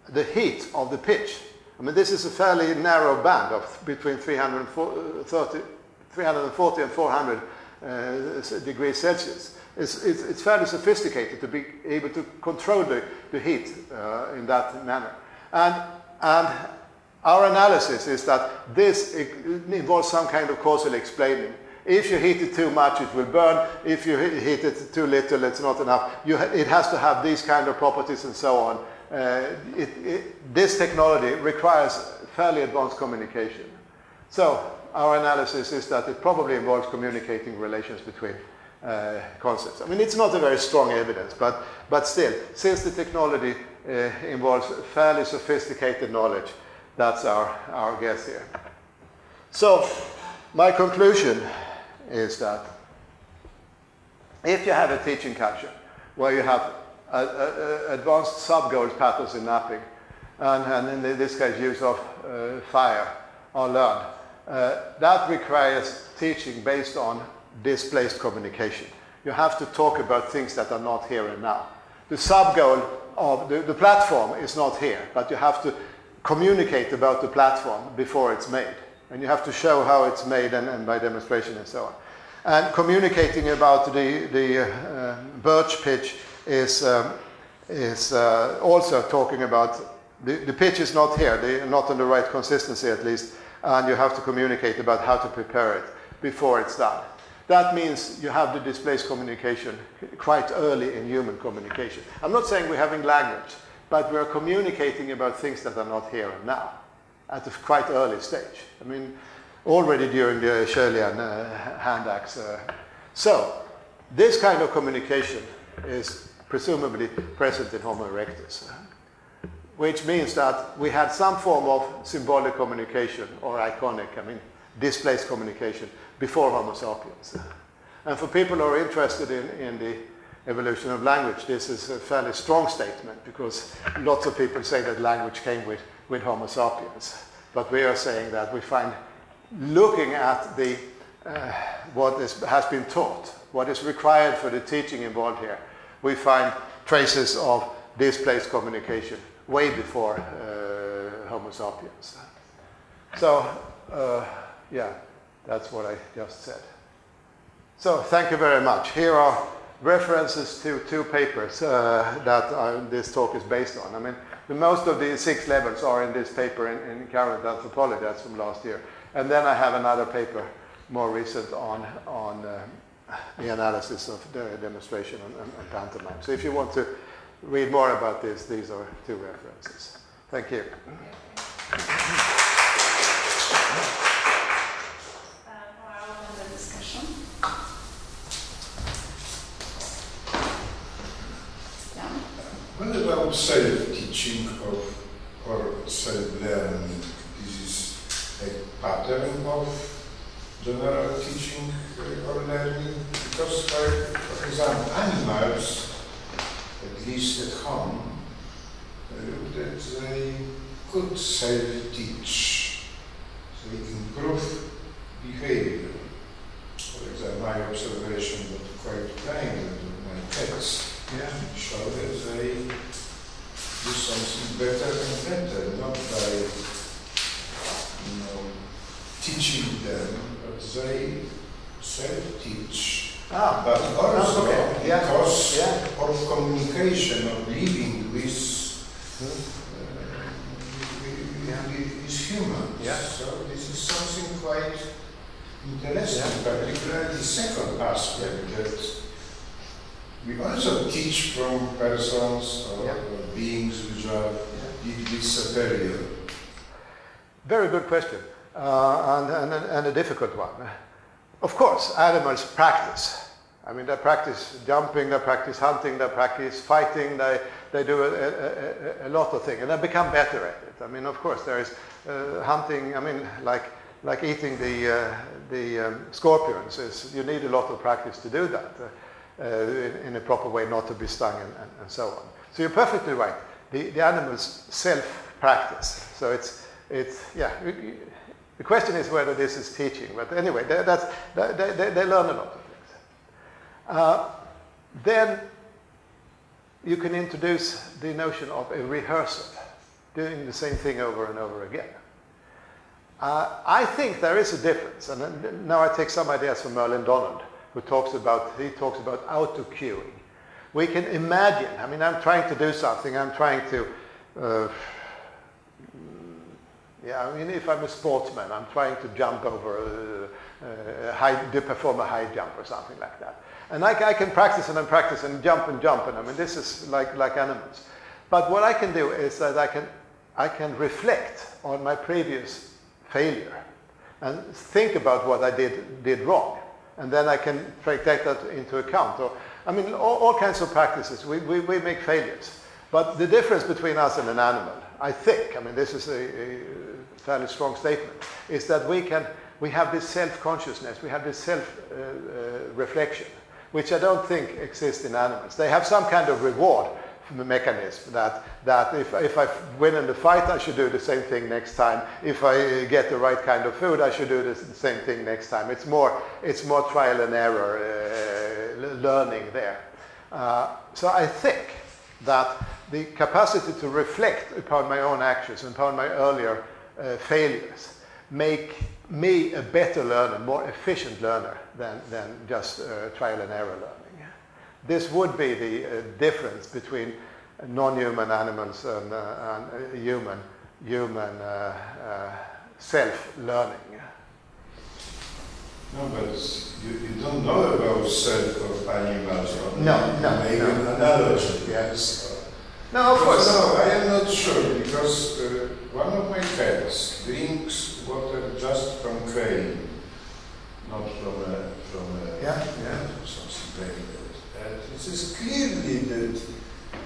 the heat of the pitch, I mean, this is a fairly narrow band of between 340 and 400 degrees Celsius. It's fairly sophisticated to be able to control the heat in that manner. And our analysis is that this involves some kind of causal explaining. If you heat it too much, it will burn. If you heat it too little, it's not enough. It has to have these kind of properties and so on. This technology requires fairly advanced communication. So our analysis is that it probably involves communicating relations between concepts. I mean, it's not a very strong evidence, but still, since the technology involves fairly sophisticated knowledge, that's our guess here. So my conclusion is that if you have a teaching culture where you have advanced sub-goals patterns in napping, and in this case use of fire or learn, that requires teaching based on displaced communication. You have to talk about things that are not here and now. The sub-goal of the platform is not here, but you have to communicate about the platform before it's made. And you have to show how it's made and by demonstration and so on. And communicating about the birch pitch is also talking about the pitch is not here, not in the right consistency at least, and you have to communicate about how to prepare it before it's done. That means you have the displaced communication quite early in human communication. I'm not saying we're having language, but we're communicating about things that are not here and now at a quite early stage. I mean, already during the Acheulean handaxe. So this kind of communication is presumably present in Homo erectus, which means that we had some form of symbolic communication or iconic, I mean, displaced communication before Homo sapiens. And for people who are interested in the evolution of language, this is a fairly strong statement because lots of people say that language came with Homo sapiens. But we are saying that we find, looking at the what has been taught, what is required for the teaching involved here, we find traces of displaced communication way before Homo sapiens. So, yeah, that's what I just said. So, thank you very much. Here are references to two papers that this talk is based on. I mean, most of the 6 levels are in this paper in current anthropology, that's from last year. And then I have another paper, more recent, on the analysis of the demonstration and pantomime. So if you want to read more about this, these are 2 references. Thank you. I'll open the discussion. Yeah. What about self-teaching or self-learning? This is a pattern of general teaching or learning? Because, for example, animals, at least at home, that they could self-teach. They improve behavior. For example, my observation was quite plain with my pets. Show that they do something better and better, not by teaching them, but they self-teach. But also because of communication, of living with humans. So this is something quite interesting, particularly the second aspect, that we also teach from persons or beings which are deeply superior. Very good question, and a difficult one. Of course, animals practice. I mean, they practice jumping, they practice hunting, they practice fighting, they do a lot of things, and they become better at it. I mean, of course, there is hunting, I mean, like eating the scorpions, you need a lot of practice to do that in a proper way, not to be stung and so on. So you're perfectly right. The animals self-practice. So it's the question is whether this is teaching, but anyway, they learn a lot of things. Then you can introduce the notion of a rehearsal, doing the same thing over and over again. I think there is a difference, and now I take some ideas from Merlin Donald, who talks about auto-cueing. We can imagine, I mean, I'm trying to do something, I'm trying to, yeah, I mean, if I'm a sportsman, I'm trying to jump over, to perform a high jump or something like that. And I can practice and practice and jump, and I mean, this is like animals. But what I can do is that I can reflect on my previous failure and think about what I did wrong. And then I can take that into account. Or, I mean, all kinds of practices. We make failures. But the difference between us and an animal, I think, I mean, this is a fairly strong statement, is that we have this self-consciousness, we have this self-reflection, which I don't think exists in animals. They have some kind of reward mechanism that if I win in the fight, I should do the same thing next time. If I get the right kind of food, I should do the same thing next time. It's more trial and error learning there. So I think that the capacity to reflect upon my own actions and upon my earlier failures make me a better learner, more efficient learner than just trial and error learning. This would be the difference between non-human animals and human self-learning. No, but you don't know about self of animals. No. Make an analogy, yes. No, of course. No, I am not sure, because one of my cats drinks water just from crane, not from a something like that. And it is clearly that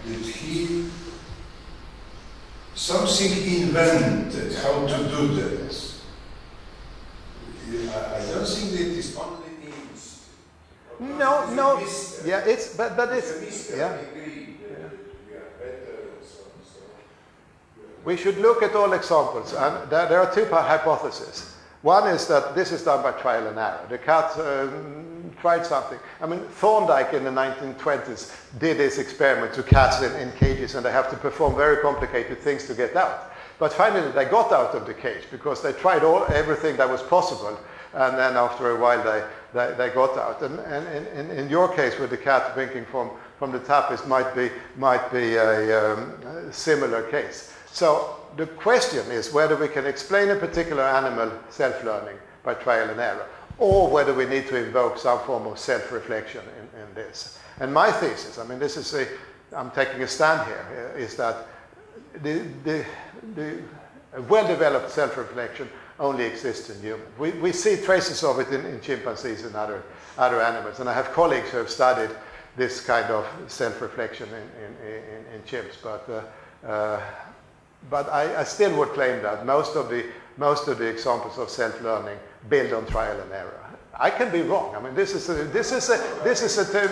he something invented how to do this. I don't think that it is only means. No. Yeah, it's but it's yeah. We should look at all examples, and there are two hypotheses. One is that this is done by trial and error. The cat tried something. I mean, Thorndike in the 1920s did this experiment to cats in cages, and they have to perform very complicated things to get out. But finally they got out of the cage because they tried everything that was possible, and then after a while they got out. And in your case with the cat drinking from the tap, it might be a similar case. So the question is whether we can explain a particular animal self-learning by trial and error, or whether we need to invoke some form of self-reflection in this. And my thesis, I mean, this is I'm taking a stand here, is that the well-developed self-reflection only exists in humans. We see traces of it in chimpanzees and other animals, and I have colleagues who have studied this kind of self-reflection in chimps, but I still would claim that most of the examples of self-learning build on trial and error. I can be wrong. I mean, this is a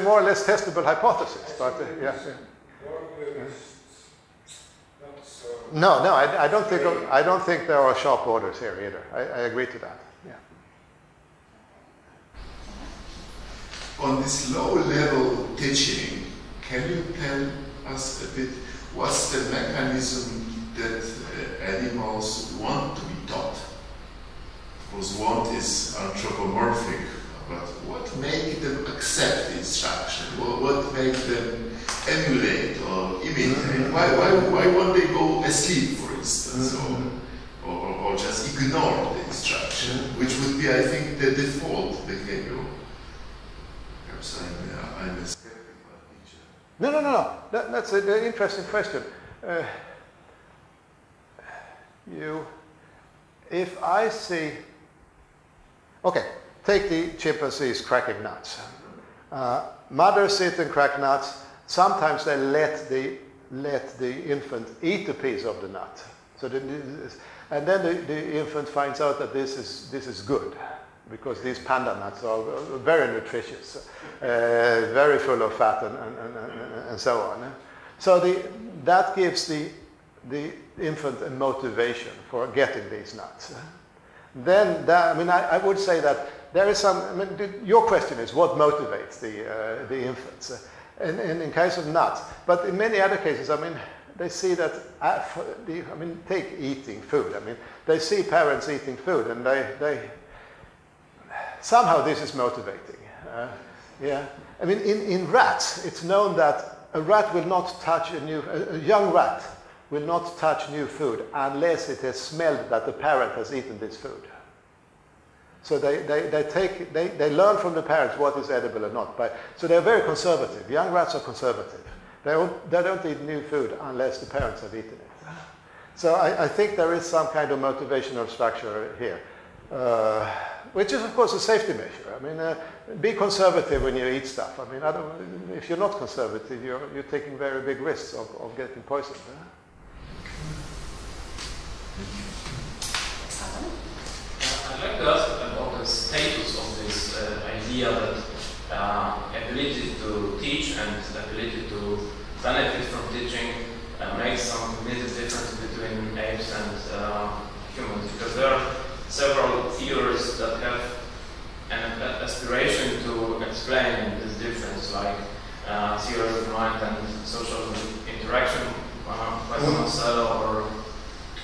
more or less testable hypothesis. But yeah. No, I don't think there are sharp orders here either. I agree to that. Yeah. On this low-level teaching, can you tell us a bit what's the mechanism that animals want to be taught? Because want is anthropomorphic, but what makes them accept instruction? What makes them emulate or imitate? Why won't they go asleep, for instance, or just ignore the instruction, which would be, I think, the default behavior? Perhaps I'm a skeptical teacher. No. That's an interesting question. If I see, okay, take the chimpanzees cracking nuts. Mothers sit and crack nuts. Sometimes they let the infant eat a piece of the nut. So and then the infant finds out that this is good, because these panda nuts are very nutritious, very full of fat and so on. So that gives the infant a motivation for getting these nuts. Then, I would say that there is some. I mean, your question is what motivates the infants, and in case of nuts. But in many other cases, I mean, they see that. Take eating food. I mean, they see parents eating food, and they somehow this is motivating. Yeah. I mean, in rats, it's known that a rat will not touch a young rat will not touch new food unless it has smelled that the parent has eaten this food. So they learn from the parents what is edible or not. So they're very conservative. Young rats are conservative. They don't eat new food unless the parents have eaten it. So I think there is some kind of motivational structure here, which is of course a safety measure. I mean, be conservative when you eat stuff. I mean, if you're not conservative, you're taking very big risks of getting poisoned. I'd like to ask about the status of this idea that ability to teach and ability to benefit from teaching makes some cognitive difference between apes and humans, because there are several theories that have an aspiration to explain this difference, like theory of mind and social interaction by Marcel, or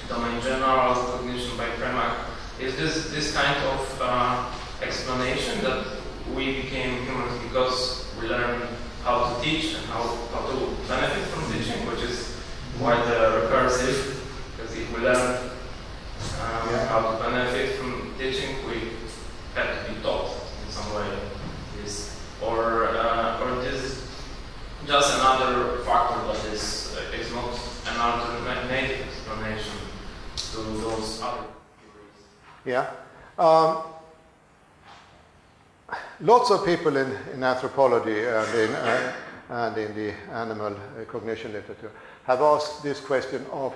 domain general cognition by Premack. Is this kind of explanation that we became humans because we learned how to teach and how to benefit from teaching, which is quite recursive, because if we learn how to benefit from teaching, we have to be taught in some way. Or this is just another factor that is not an alternative explanation to those other theories. Yeah. Lots of people in anthropology and in the animal cognition literature have asked this question of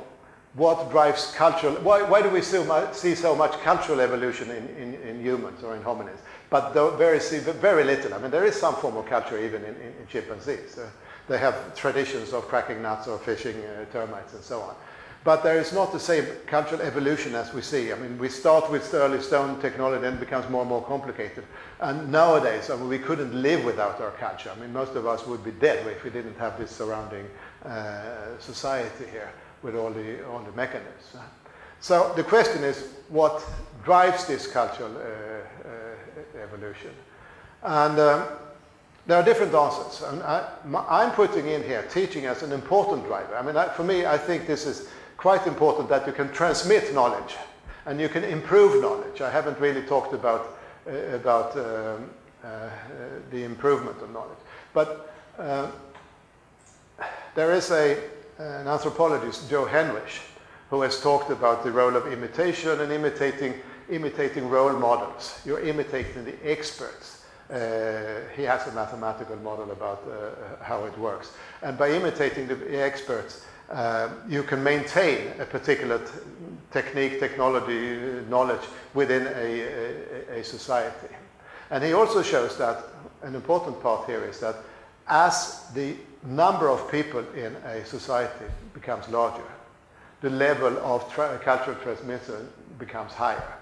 what drives cultural, why do we see so much cultural evolution in humans or in hominids, but very little. I mean, there is some form of culture even in chimpanzees. They have traditions of cracking nuts or fishing termites and so on. But there is not the same cultural evolution as we see. I mean, we start with early stone technology and it becomes more and more complicated. And nowadays, I mean, we couldn't live without our culture. I mean, most of us would be dead if we didn't have this surrounding society here with all the mechanisms. So the question is, what drives this cultural evolution? And there are different answers. And I'm putting in here teaching as an important driver. I mean, for me, I think this is quite important, that you can transmit knowledge and you can improve knowledge. I haven't really talked about the improvement of knowledge. But there is an anthropologist, Joe Henrich, who has talked about the role of imitation and imitating role models. You're imitating the experts. He has a mathematical model about how it works. And by imitating the experts, you can maintain a particular technique, technology, knowledge within a society. And he also shows that an important part here is that as the number of people in a society becomes larger, the level of cultural transmission becomes higher.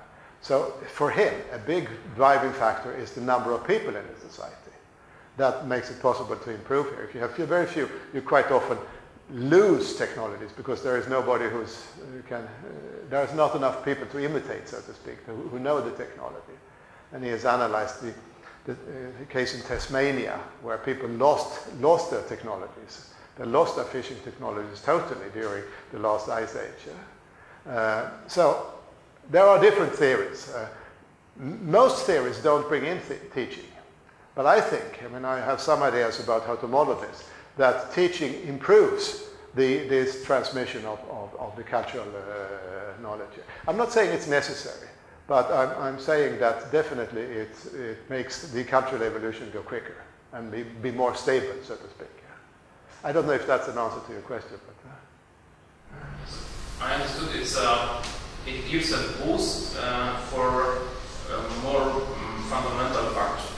So for him, a big driving factor is the number of people in the society. That makes it possible to improve here. If you have very few, you quite often lose technologies because there is nobody there is not enough people to imitate, so to speak, who know the technology. And he has analyzed the case in Tasmania where people lost their technologies. They lost their fishing technologies totally during the last ice age. So there are different theories. Most theories don't bring in teaching. But I mean, I have some ideas about how to model this, that teaching improves this transmission of the cultural knowledge. I'm not saying it's necessary, but I'm saying that definitely it makes the cultural evolution go quicker and be more stable, so to speak. I don't know if that's an answer to your question, but... I understood it gives a boost for more fundamental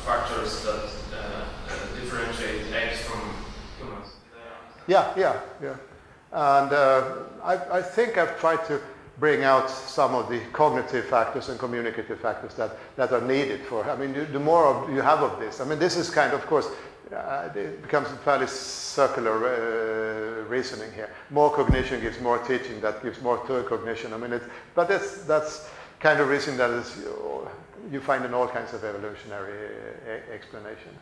factors that differentiate apes from humans. Yeah. And I think I've tried to bring out some of the cognitive factors and communicative factors that are needed for, I mean, the more you have of this. I mean, this is kind of course, it becomes a fairly circular reasoning here. More cognition gives more teaching, that gives more to cognition. I mean, but that's kind of reason that is you find in all kinds of evolutionary explanation.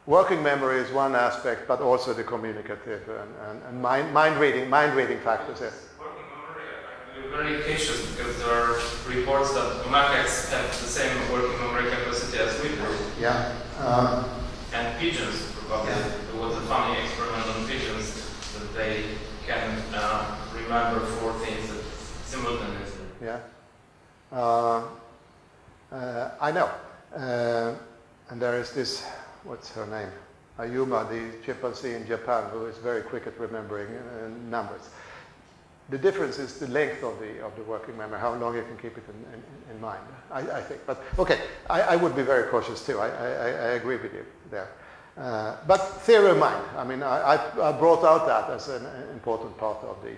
Working memory is one aspect, but also the communicative and mind reading factors. Yes. Working memory, I'm very cautious because there are reports that macaques have the same working memory capacity as we do. Yeah. And pigeons, probably. Yeah. There was a funny experiment on pigeons that they can remember 4 things simultaneously. Yeah. I know. And there is this, what's her name? Ayuma, the chimpanzee in Japan, who is very quick at remembering numbers. The difference is the length of the working memory, how long you can keep it in mind, I think. But okay, I would be very cautious too. I agree with you there. But theory of mind, I mean, I brought out that as an important part of the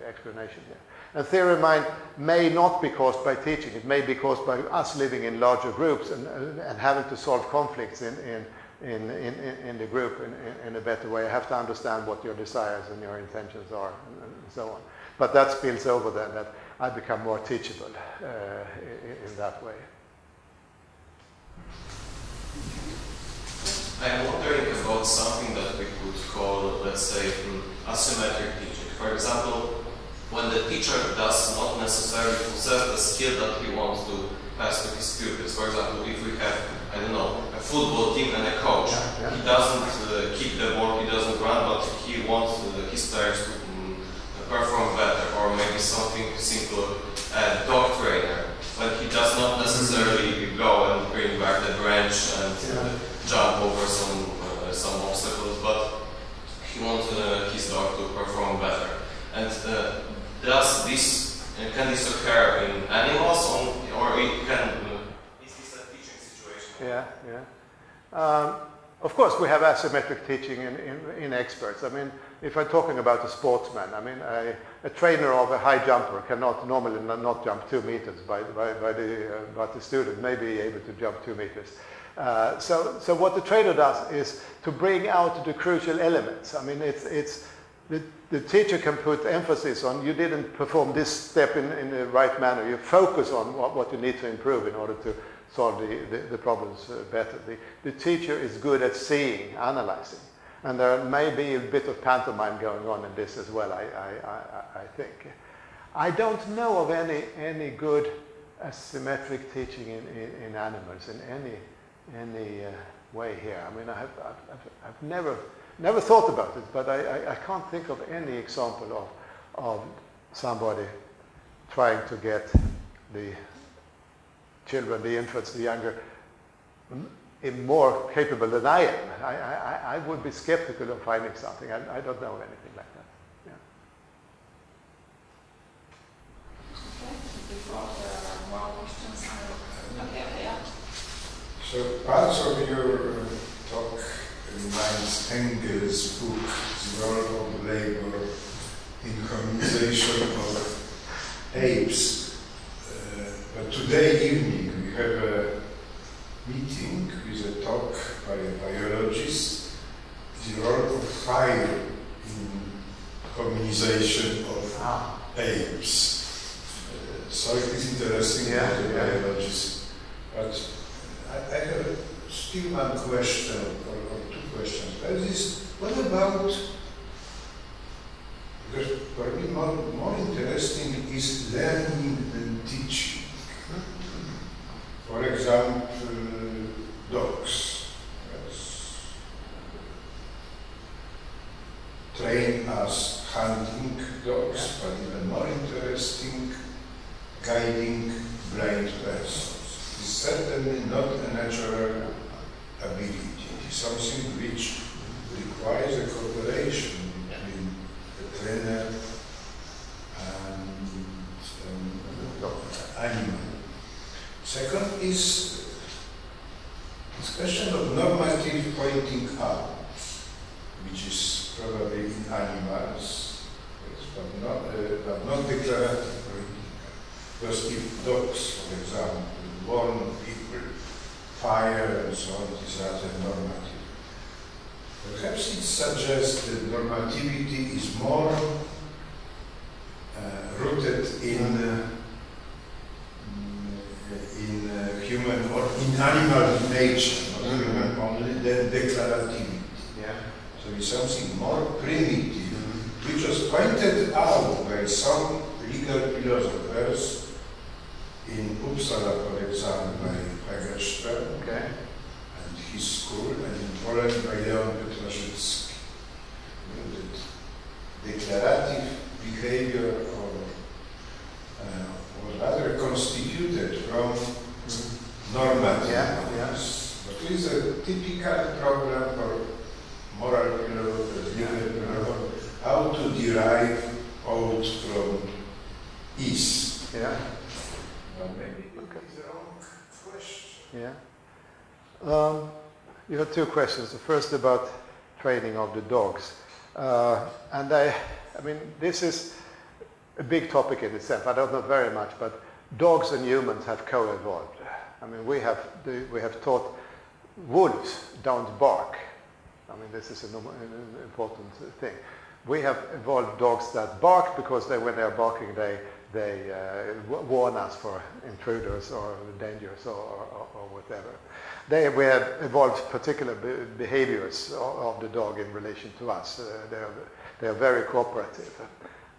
explanation here. And theory of mind may not be caused by teaching. It may be caused by us living in larger groups and having to solve conflicts in the group in a better way. I have to understand what your desires and your intentions are and so on. But that spills over then, that I become more teachable in that way. I'm wondering about something that we could call, let's say, asymmetric teaching. For example, when the teacher does not necessarily possess the skill that he wants to pass to his pupils. For example, if we have, I don't know, a football team and a coach, he doesn't kick the ball, he doesn't run, but he wants his players to perform better, or maybe something simple, a dog trainer, when he does not necessarily go and bring back the branch and jump over some obstacles, but he wants his dog to perform better. And can this occur in animals, or is this a teaching situation? Yeah. Of course, we have asymmetric teaching in experts. I mean, if I'm talking about a sportsman, I mean, a trainer of a high jumper cannot normally not jump 2 meters, but the student may be able to jump 2 meters. So what the trainer does is to bring out the crucial elements. I mean, the teacher can put emphasis on, you didn't perform this step in the right manner. You focus on what you need to improve in order to solve the problems better. The teacher is good at seeing, analyzing. And there may be a bit of pantomime going on in this as well, I think. I don't know of any good asymmetric teaching in animals in any way here. I mean, I've never thought about it, but I can't think of any example of somebody trying to get the children, the infants, the younger, more capable than I am. I would be skeptical of finding something. I don't know of anything like that. Yeah. Okay, before there are more questions. Okay, yeah. So parts of your talk reminds Engel's book, The Role of Labor in Colonization of Apes. But today evening we have a meeting with a talk by a biologist, The Role of Fire in Colonization of Apes. So it is interesting for the biologist. But I have still one question, or 2 questions. What about, because for me more interesting is learning and teaching. For example, dogs. Train as hunting dogs, but even more interesting, guiding blind persons. It's certainly not a natural ability. It is something which requires a cooperation between the trainer and animal. Second is this question of normative pointing out, which is probably in animals, but not declarative pointing out. Because if dogs, for example, warn people, fire and so on, is rather normative. Perhaps it suggests that normativity is more rooted in human or in animal nature, not human only, than declarativity. Yeah. So it's something more primitive, which was pointed out by some legal philosophers in Uppsala, for example, by Hagerström and his school, and in Poland by Leon Petraszewski. That declarative behavior was rather constituted from normative ones. But it is a typical problem for moral philosophers, legal philosophers, how to derive ought from is. Yeah. But maybe it is a wrong question. Yeah. You had two questions. The first about training of the dogs. And I mean, this is a big topic in itself. I don't know very much, but dogs and humans have co-evolved. I mean, we have taught wolves don't bark. I mean, this is an important thing. We have evolved dogs that bark because when they are barking, they warn us for intruders or dangers or whatever. We have evolved particular behaviors of the dog in relation to us. They are very cooperative.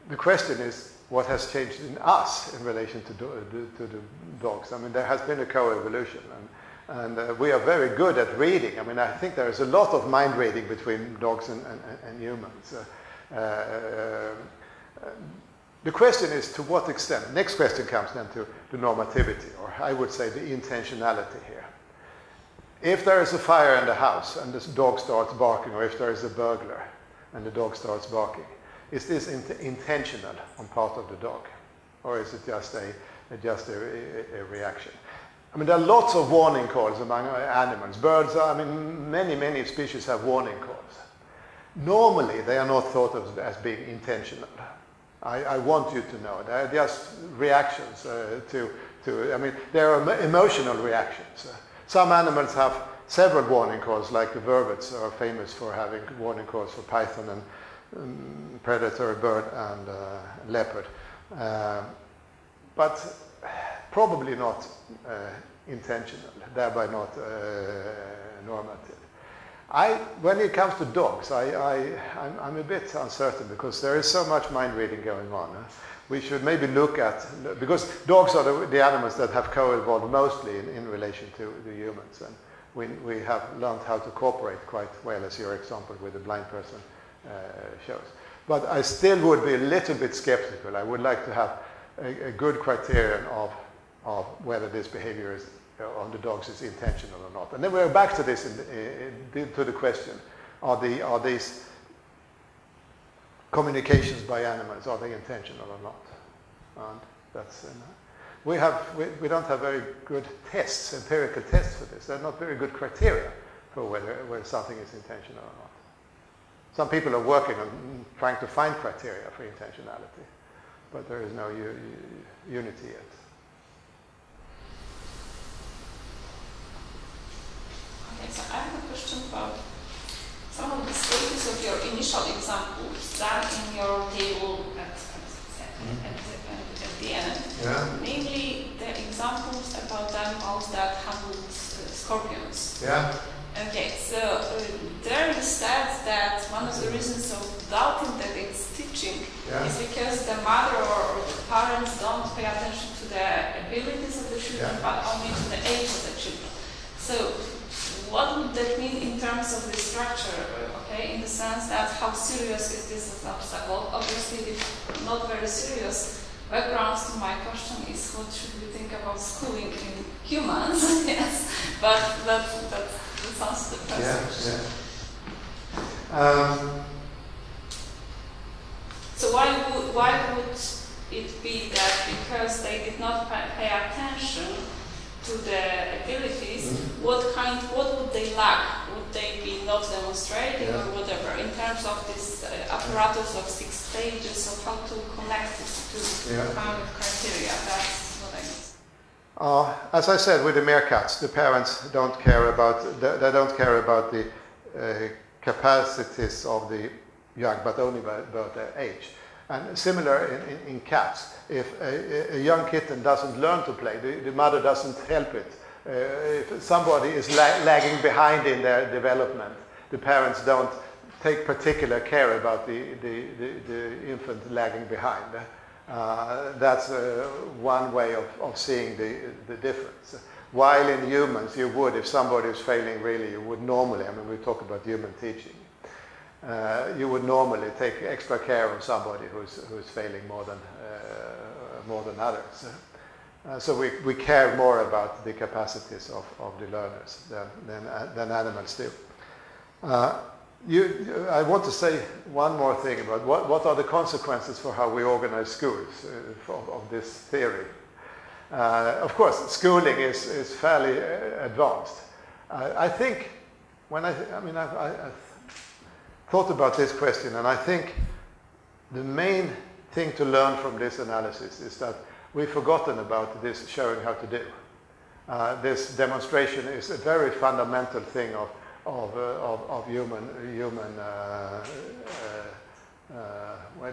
The question is, what has changed in us in relation to the dogs? I mean, there has been a co-evolution, and we are very good at reading. I mean, I think there is a lot of mind reading between dogs and humans. The question is, to what extent? Next question comes then to the normativity, or I would say the intentionality here. If there is a fire in the house and the dog starts barking, or if there is a burglar and the dog starts barking, is this intentional on part of the dog, or is it just a reaction? I mean, there are lots of warning calls among animals. Birds, I mean, many species have warning calls. Normally, they are not thought of as being intentional. I want you to know. They're just reactions I mean, there are emotional reactions. Some animals have several warning calls, like the vervets are famous for having warning calls for python and predatory bird and leopard. But probably not intentional, thereby not normative. When it comes to dogs, I'm a bit uncertain because there is so much mind reading going on. We should maybe look at, because dogs are the animals that have co-evolved mostly in relation to the humans, and we have learned how to cooperate quite well, as your example with the blind person shows. But I still would be a little bit skeptical. I would like to have a good criterion of whether this behavior on the dogs is intentional or not. And then we're back to this, to the question, are these communications by animals, are they intentional or not? And that's, we don't have very good tests, empirical tests for this. They're not very good criteria for whether something is intentional or not. Some people are working on trying to find criteria for intentionality, but there is no unity yet. Okay, so I have a question about some of the stages of your initial examples done in your table at the end. Yeah. Namely, the examples about animals that handled scorpions. Yeah. Okay, so there you said that one of the reasons of doubting that it's teaching is because the mother or the parents don't pay attention to the abilities of the children, but only to the age of the children. So what would that mean in terms of the structure, okay, in the sense that how serious is this as an obstacle? Obviously, it's not very serious. Background to my question is what should we think about schooling in humans? Yes, but that sounds the first question. So why would it be that because they did not pay attention to the abilities, what would they lack? Would they be not demonstrating or whatever in terms of this apparatus of 6 stages of how to connect it to kind of criteria? That's what I mean. As I said with the meerkats, the parents don't care about the capacities of the young, but only about their age. And similar in cats, if a young kitten doesn't learn to play, the mother doesn't help it if somebody is lagging behind in their development, the parents don't take particular care about the infant lagging behind. That's one way of seeing the difference. While in humans, you would, if somebody is failing really, you would normally, I mean, we talk about human teaching, you would normally take extra care of somebody who's failing more than others. So we care more about the capacities of the learners than animals do. I want to say one more thing about what are the consequences for how we organize schools of this theory. Of course, schooling is fairly advanced. I think when I thought about this question, and I think the main thing to learn from this analysis is that we've forgotten about this showing how to do. This demonstration is a very fundamental thing of human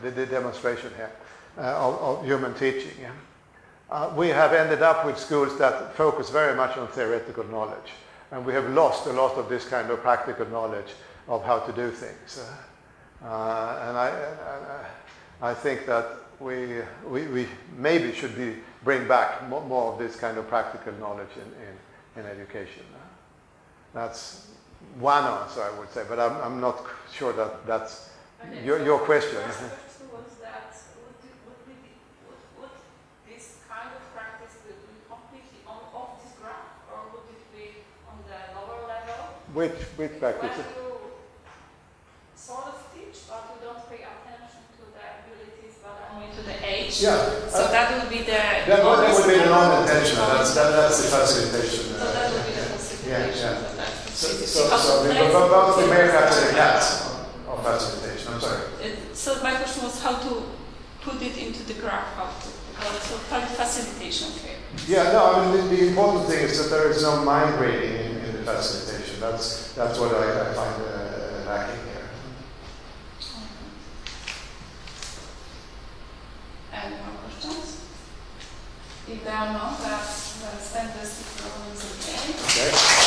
the demonstration here of human teaching. We have ended up with schools that focus very much on theoretical knowledge, and we have lost a lot of this kind of practical knowledge of how to do things. And I think that we maybe should bring back more of this kind of practical knowledge in education. That's one answer, I would say, but I'm not sure that's your question. Was that would this kind of practice be completely off this graph, or would it be on the lower level? Which practice? When you sort of teach, but you don't pay attention to the abilities, but only to the age. Yeah. So that would be the. That would be the non-attention. That's the facilitation. So that would be the facilitation. Yeah. So about the meerkats and the cats of facilitation. I'm sorry. So my question was how to put it into the graph, so facilitation here. Yeah, no, I mean the important thing is that there is no mind reading in the facilitation. That's what I find lacking here. Any more questions? If there are not, let's end this. Okay.